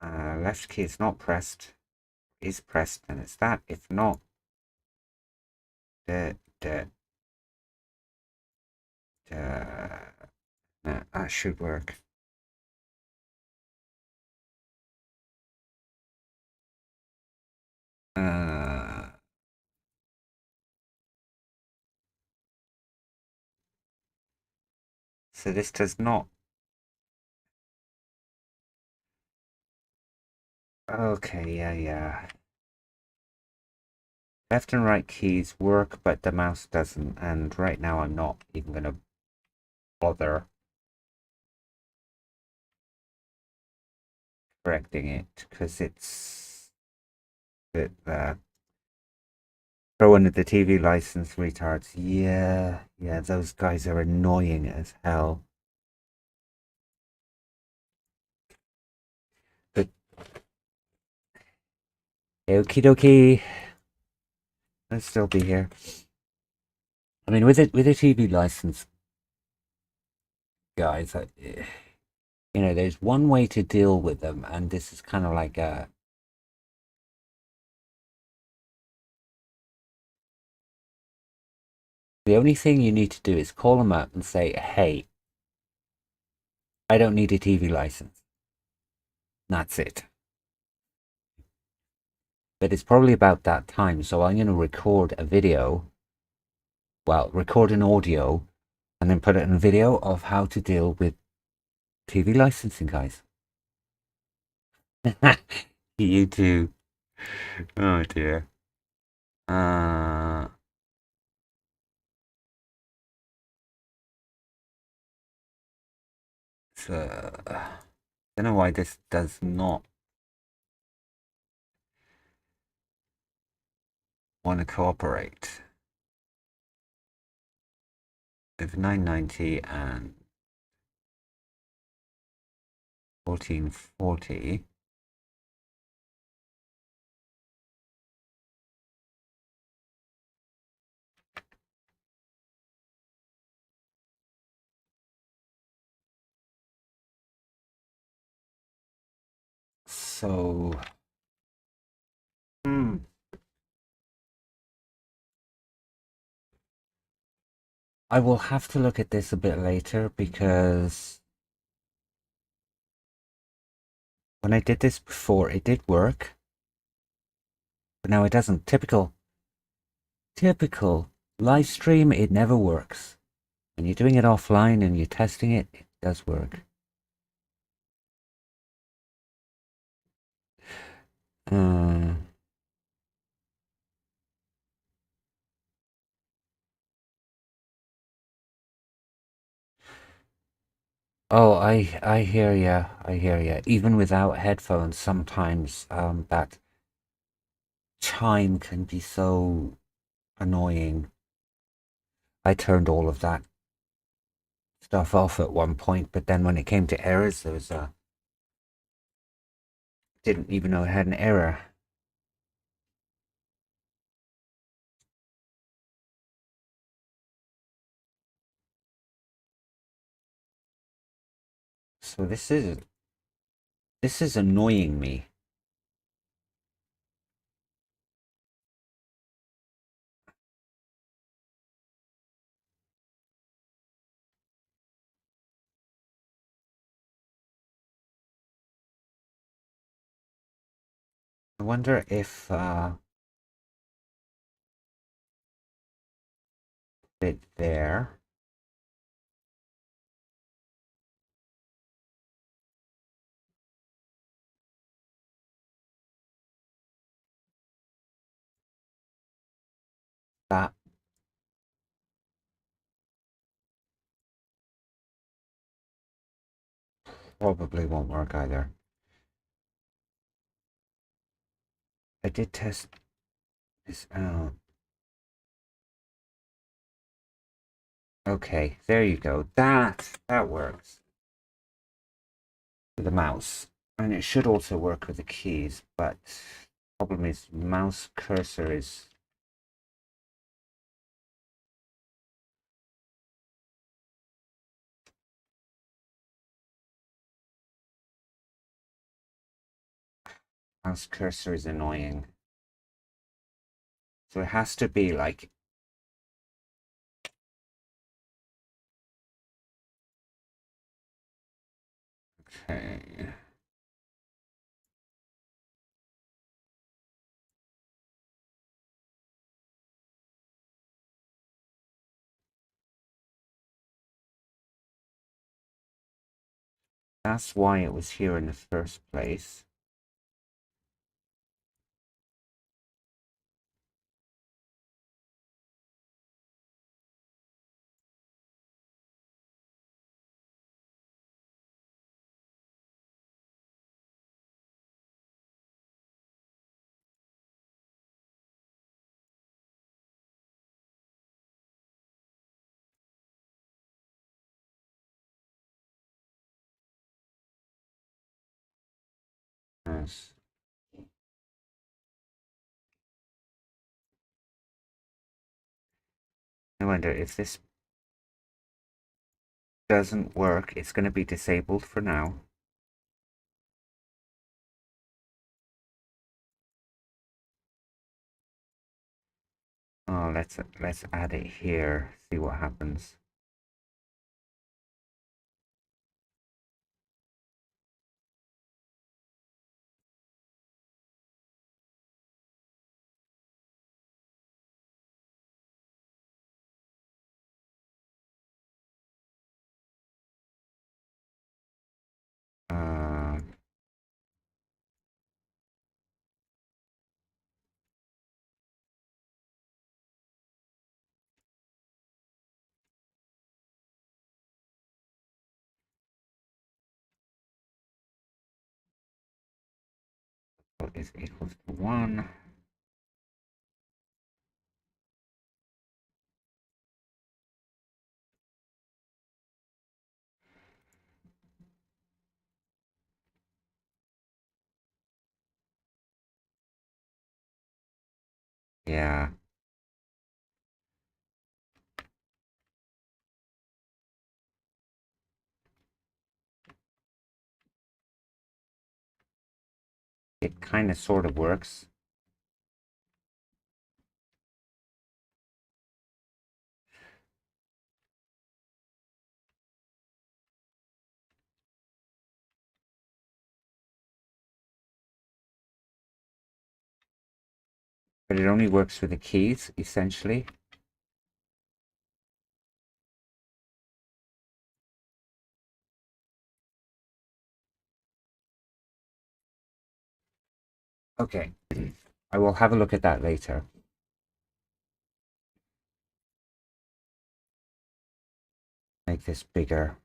Left key is not pressed, is pressed, and it's that. If not, that should work. So this does not. Okay, yeah. Left and right keys work, but the mouse doesn't. And right now I'm not even going to bother correcting it because it's throwing at the TV license retards. Yeah, those guys are annoying as hell. But okie dokie, I'll still be here. I mean, with a TV license, guys, there's one way to deal with them, and this is kind of like the only thing you need to do is call them up and say, hey, I don't need a TV license. That's it. But it's probably about that time, so I'm going to record a video, record an audio, and then put it in a video of how to deal with TV licensing, guys. You too. Oh dear. So, I don't know why this does not want to cooperate. With 990 and 1440. So, I will have to look at this a bit later because When I did this before, it did work, but now it doesn't. Typical live stream, it never works. When you're doing it offline and you're testing it, it does work. Uh, oh, I hear ya. I hear ya. Even without headphones, sometimes that chime can be so annoying. I turned all of that stuff off at one point, but then when it came to errors, there was a didn't even know I had an error. So this is annoying me. I wonder if it there. That probably won't work either. I did test this out. Okay, there you go. That works with the mouse. And it should also work with the keys, but the problem is mouse cursor is annoying. So it has to be like okay. That's why it was here in the first place. Yes. I wonder if this doesn't work, it's going to be disabled for now. Oh, let's add it here. See what happens. Uh, is equals to 1. Yeah. It kind of sort of works. but it only works with the keys, essentially. Okay, I will have a look at that later. Make this bigger.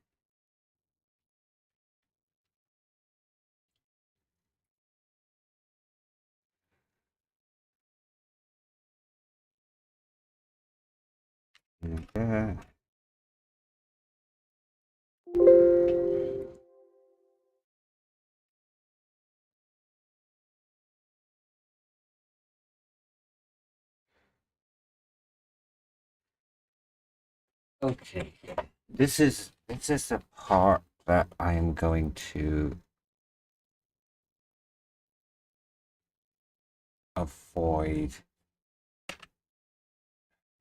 Okay, this is the part that I am going to avoid.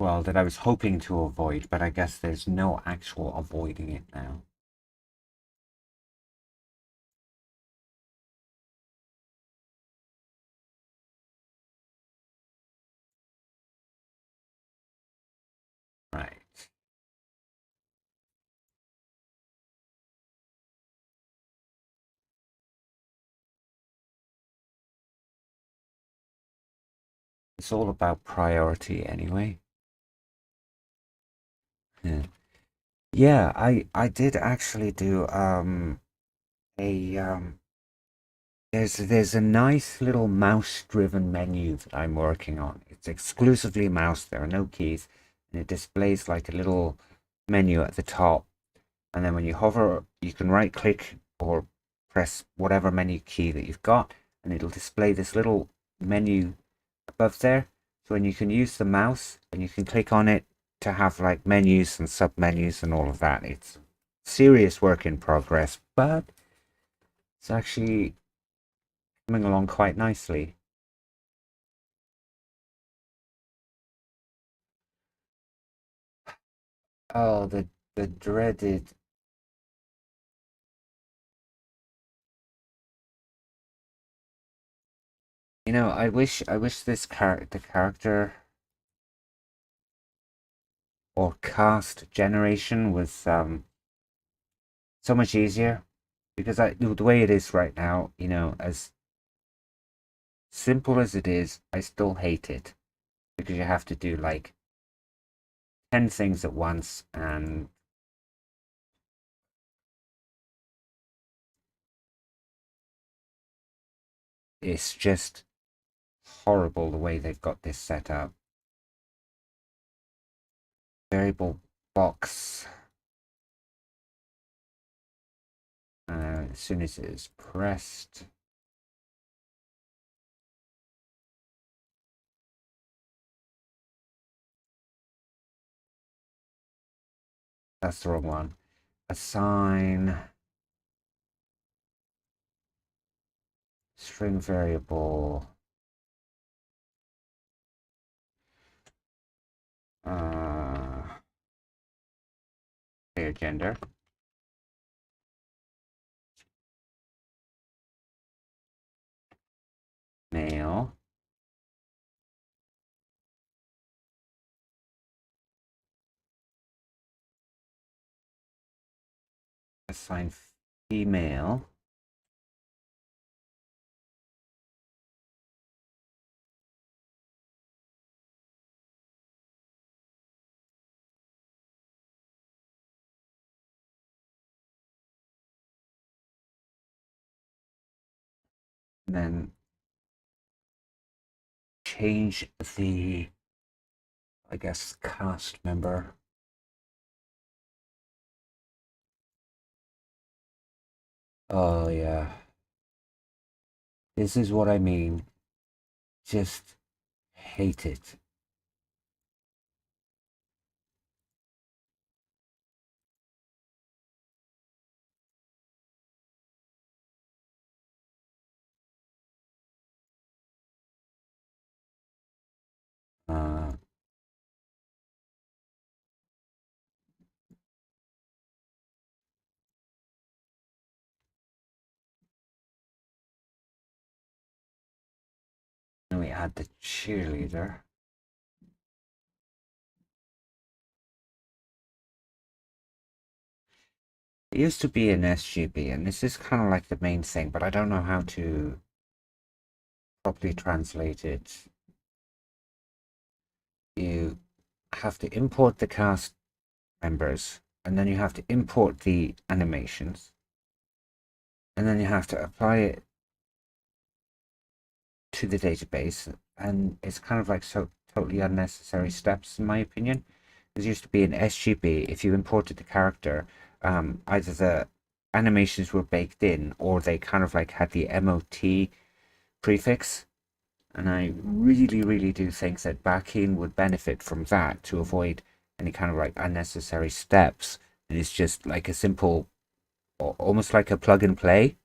Well, that I was hoping to avoid, but I guess there's no actual avoiding it now. Right. It's all about priority anyway. Yeah. Yeah, I did actually do a there's a nice little mouse driven menu that I'm working on. It's exclusively mouse, there are no keys, and it displays like a little menu at the top, and then when you hover you can right click or press whatever menu key that you've got, and it'll display this little menu above there. So when you can use the mouse and you can click on it to have like menus and sub menus and all of that. It's serious work in progress, but it's actually coming along quite nicely. Oh, the dreaded. You know, I wish this character or cast generation was so much easier, because the way it is right now, you know, as simple as it is, I still hate it because you have to do like 10 things at once, and it's just horrible the way they've got this set up. Variable box. As soon as it is pressed, that's the wrong one. Assign string variable. Clear gender. Male. Assign female. And then change the, I guess, cast member. Oh yeah. This is what I mean. Just hate it. Uh, add the cheerleader. It used to be an SGB, and this is kind of like the main thing, but I don't know how to properly translate it. You have to import the cast members, and then you have to import the animations, and then you have to apply it to the database, and it's kind of like so totally unnecessary steps, in my opinion. There used to be an SGB. If you imported the character, either the animations were baked in, or they kind of like had the MOT prefix. And I really, really do think that Bakin would benefit from that to avoid any kind of like unnecessary steps. And it's just like a simple, almost like a plug and play.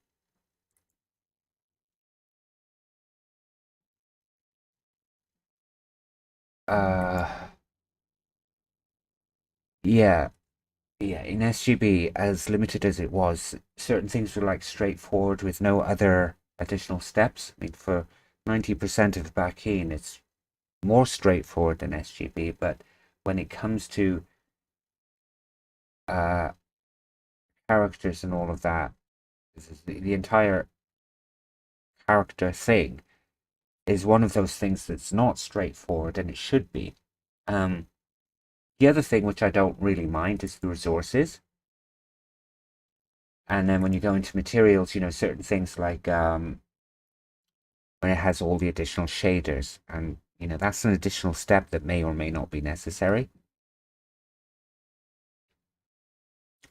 Uh, yeah, yeah. In SGB, as limited as it was, certain things were like straightforward with no other additional steps. I mean, for 90% of Bakin, it's more straightforward than SGB. But when it comes to uh, characters and all of that, the entire character thing is one of those things that's not straightforward, and it should be. Um, the other thing which I don't really mind is the resources. And then when you go into materials, certain things like when it has all the additional shaders, and that's an additional step that may or may not be necessary,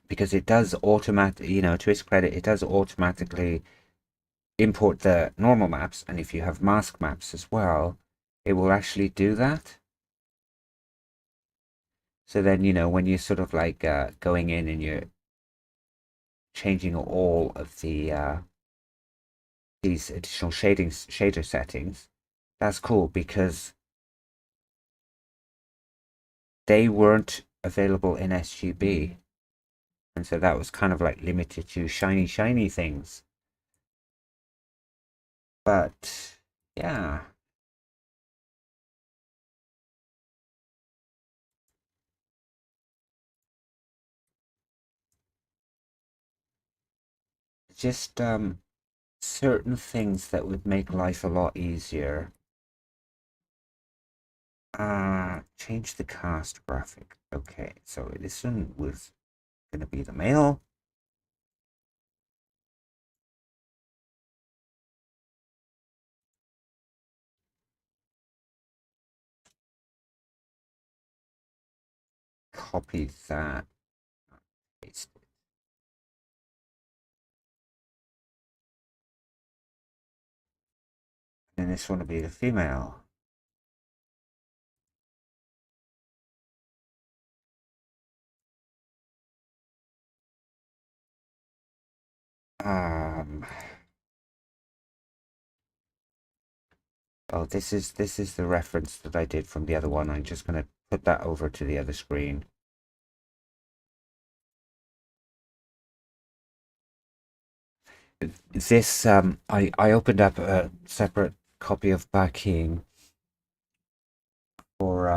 because it does automatic, to its credit, it does automatically import the normal maps, and if you have mask maps as well, it will actually do that. So then, when you're sort of like going in and you're changing all of these additional shader settings, that's cool because they weren't available in SGB. And so that was kind of like limited to shiny things. But yeah, just certain things that would make life a lot easier. Change the cast graphic. Okay, so this one was gonna be the male. Copy that. Paste it. And this one will be the female. Um, oh, this is the reference that I did from the other one. I'm just gonna put that over to the other screen. This I opened up a separate copy of Bakin for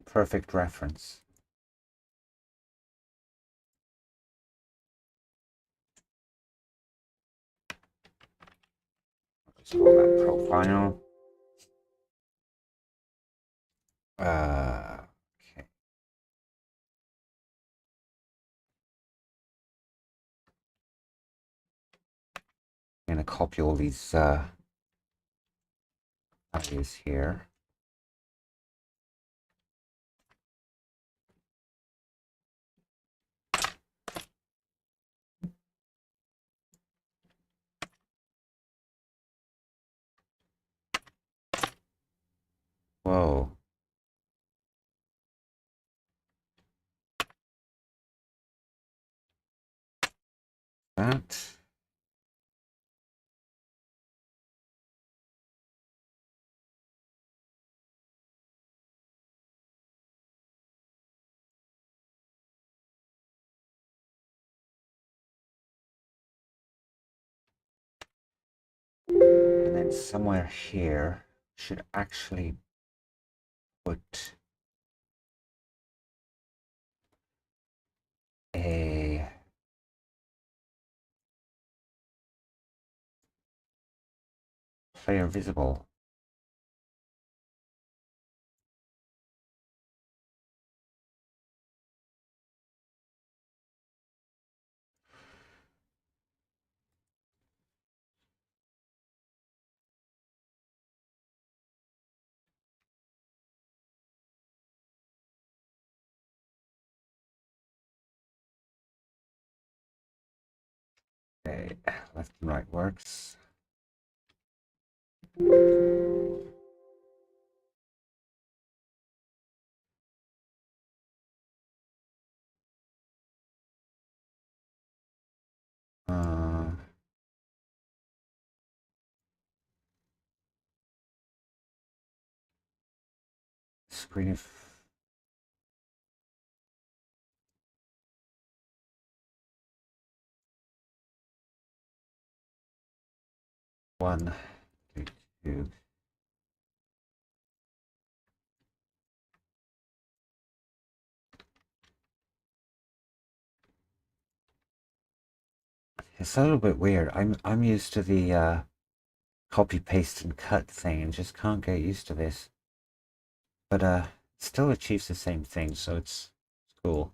perfect reference. Just call that profile. Okay. I'm gonna copy all these values here. Whoa. That. somewhere here should actually put a player visible. Okay, left and right works. Screen of one, two. It's a little bit weird. I'm used to the copy paste and cut thing and just can't get used to this. But still achieves the same thing, so it's cool.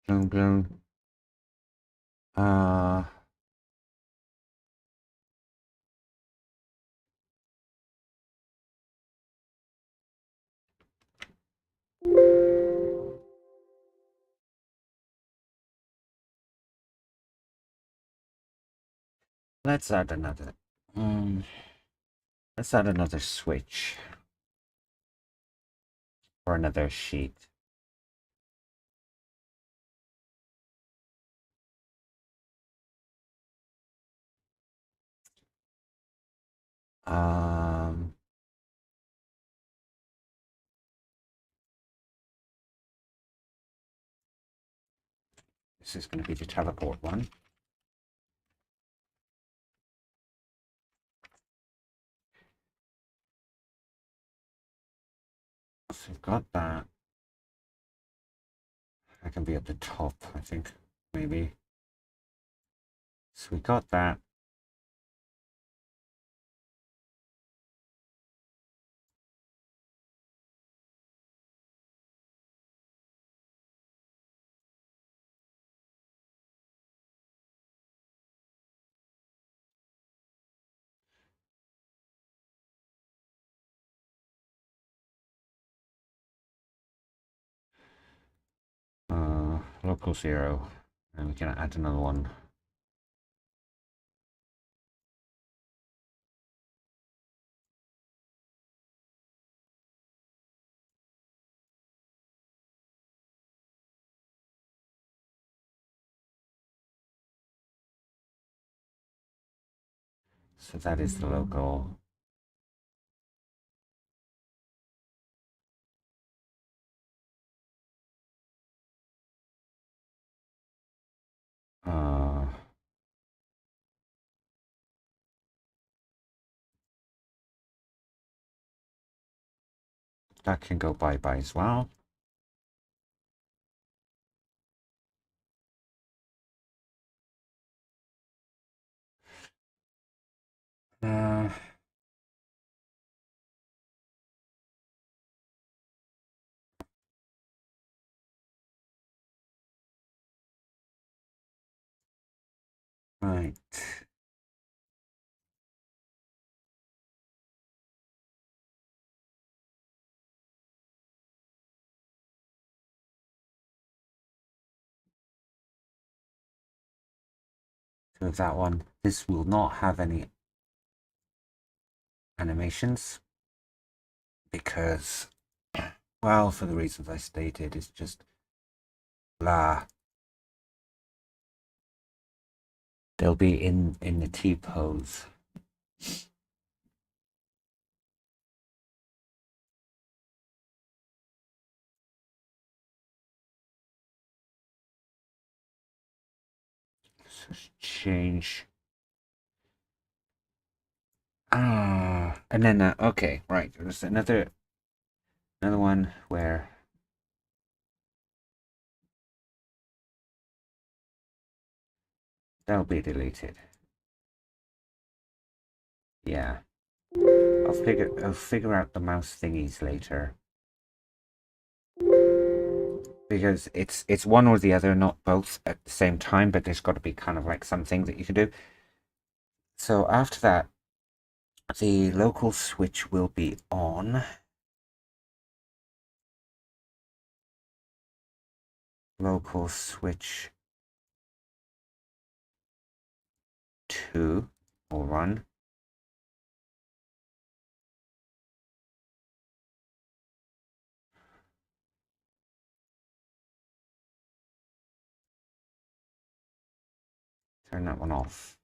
Gloom gloom. Let's add another. Let's add another switch or another sheet. This is going to be the teleport one. So we've got that. That can be at the top, I think, maybe. So we got that. Local 0. And we can add another one. So that is the local. That can go bye-bye as well. Right. So that one. This will not have any animations because, well, for the reasons I stated, it's just blah. They'll be in the T pose. So change. And then okay, right. There's another one where that'll be deleted. Yeah. I'll figure out the mouse thingies later. Because it's one or the other, not both at the same time, but there's got to be kind of like something that you can do. So after that, the local switch will be on. Local switch 2 will run. Turn that one off.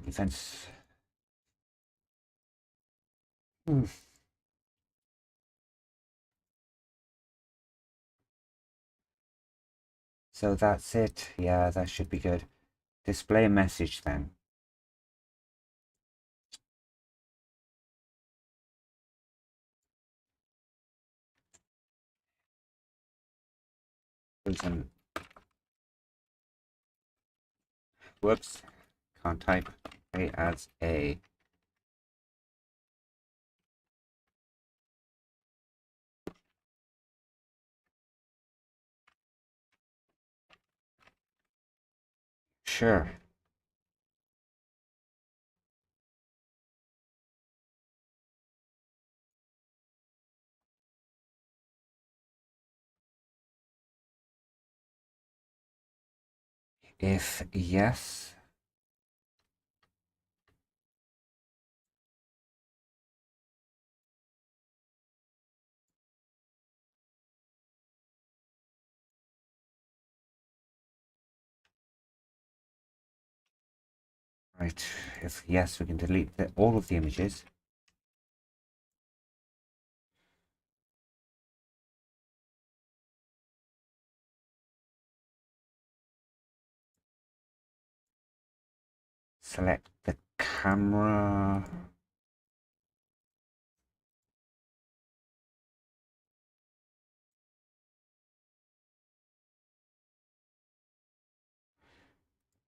Events. So that's it. Yeah, that should be good. Display a message then. Whoops. Can't type. A as a. Sure. If yes, right. If yes, we can delete all of the images. Select the camera.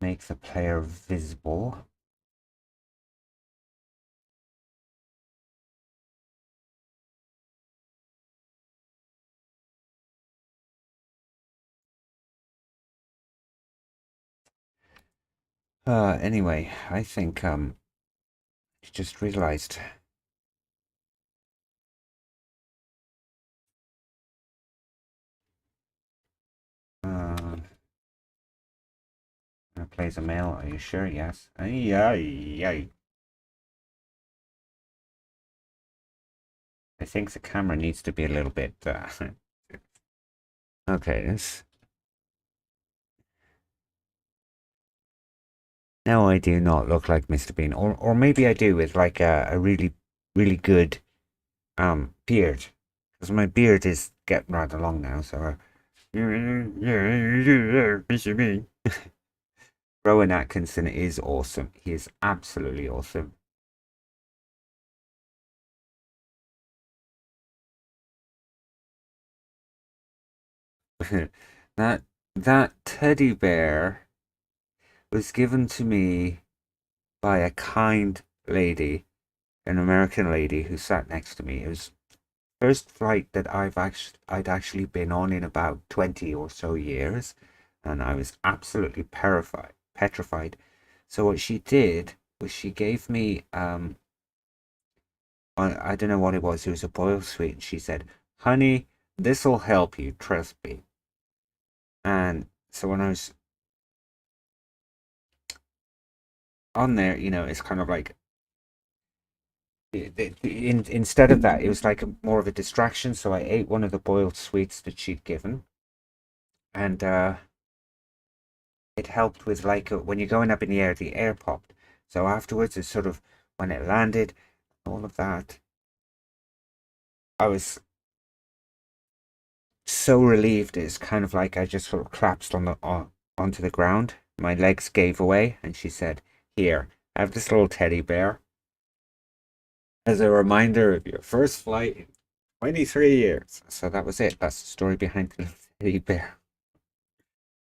Make the player visible. Anyway, I think just realized plays a male. Are you sure? Yes. I think the camera needs to be a little bit okay, this. Now I do not look like Mr. Bean, or maybe I do with like a really good beard, because my beard is getting rather long now. So Mr. Bean. Rowan Atkinson is awesome. He is absolutely awesome. that teddy bear was given to me by a kind lady, an American lady who sat next to me. It was first flight that I'd actually been on in about 20 or so years, and I was absolutely petrified. So what she did was she gave me I don't know what it was. It was a boiled sweet. And she said, "Honey, this'll help you. Trust me." And so when I was on there, it's kind of like Instead of that, it was like more of a distraction. So I ate one of the boiled sweets that she'd given, and it helped with like when you're going up in the air popped. So afterwards, it sort of when it landed, all of that, I was so relieved. It's kind of like I just sort of collapsed onto the ground. My legs gave away, and she said, "Here, have this little teddy bear as a reminder of your first flight in 23 years." So that was it. That's the story behind the little teddy bear.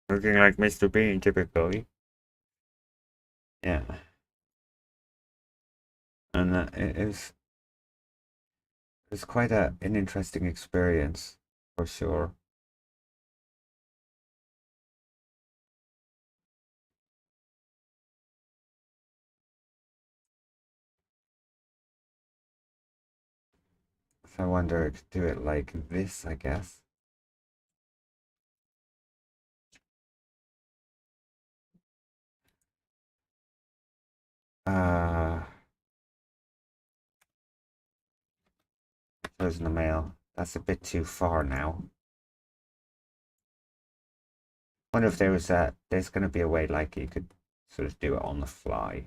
Looking like Mr. Bean, typically. Yeah, and it was quite an interesting experience for sure. So I wonder if do it like this, I guess. Uh, Closing the mail. That's a bit too far now. Wonder if there's going to be a way like you could sort of do it on the fly.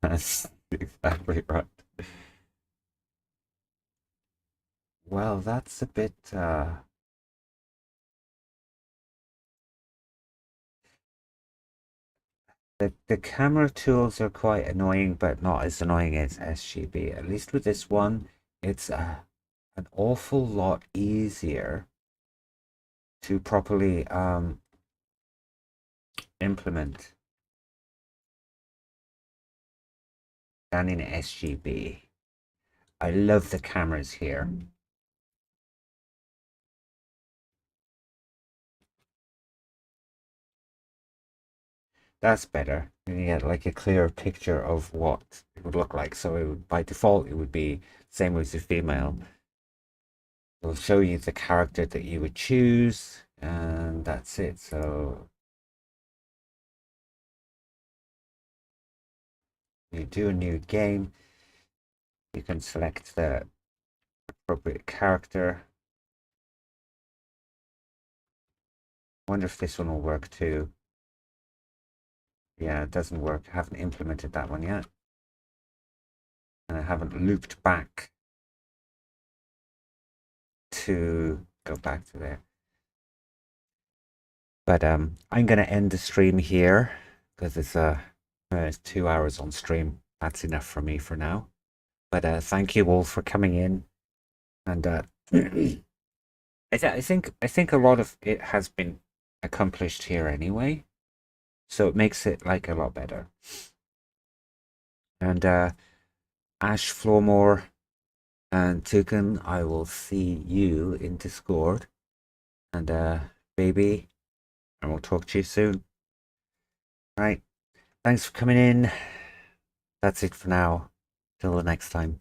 That's exactly right. Well, that's a bit the camera tools are quite annoying, but not as annoying as SGB. At least with this one, it's an awful lot easier to properly implement than in SGB. I love the cameras here. That's better. You get like a clearer picture of what it would look like. So it would, by default, it would be same with the female. It'll show you the character that you would choose, and that's it. So you do a new game, you can select the appropriate character. Wonder if this one will work too. Yeah, it doesn't work. I haven't implemented that one yet. And I haven't looped back to go back to there. But I'm gonna end the stream here because it's 2 hours on stream. That's enough for me for now. But thank you all for coming in, and I think a lot of it has been accomplished here anyway, so it makes it like a lot better. And Ash Floormore and Tukan, I will see you in Discord, and baby, and we'll talk to you soon. Right, thanks for coming in. That's it for now. Till the next time.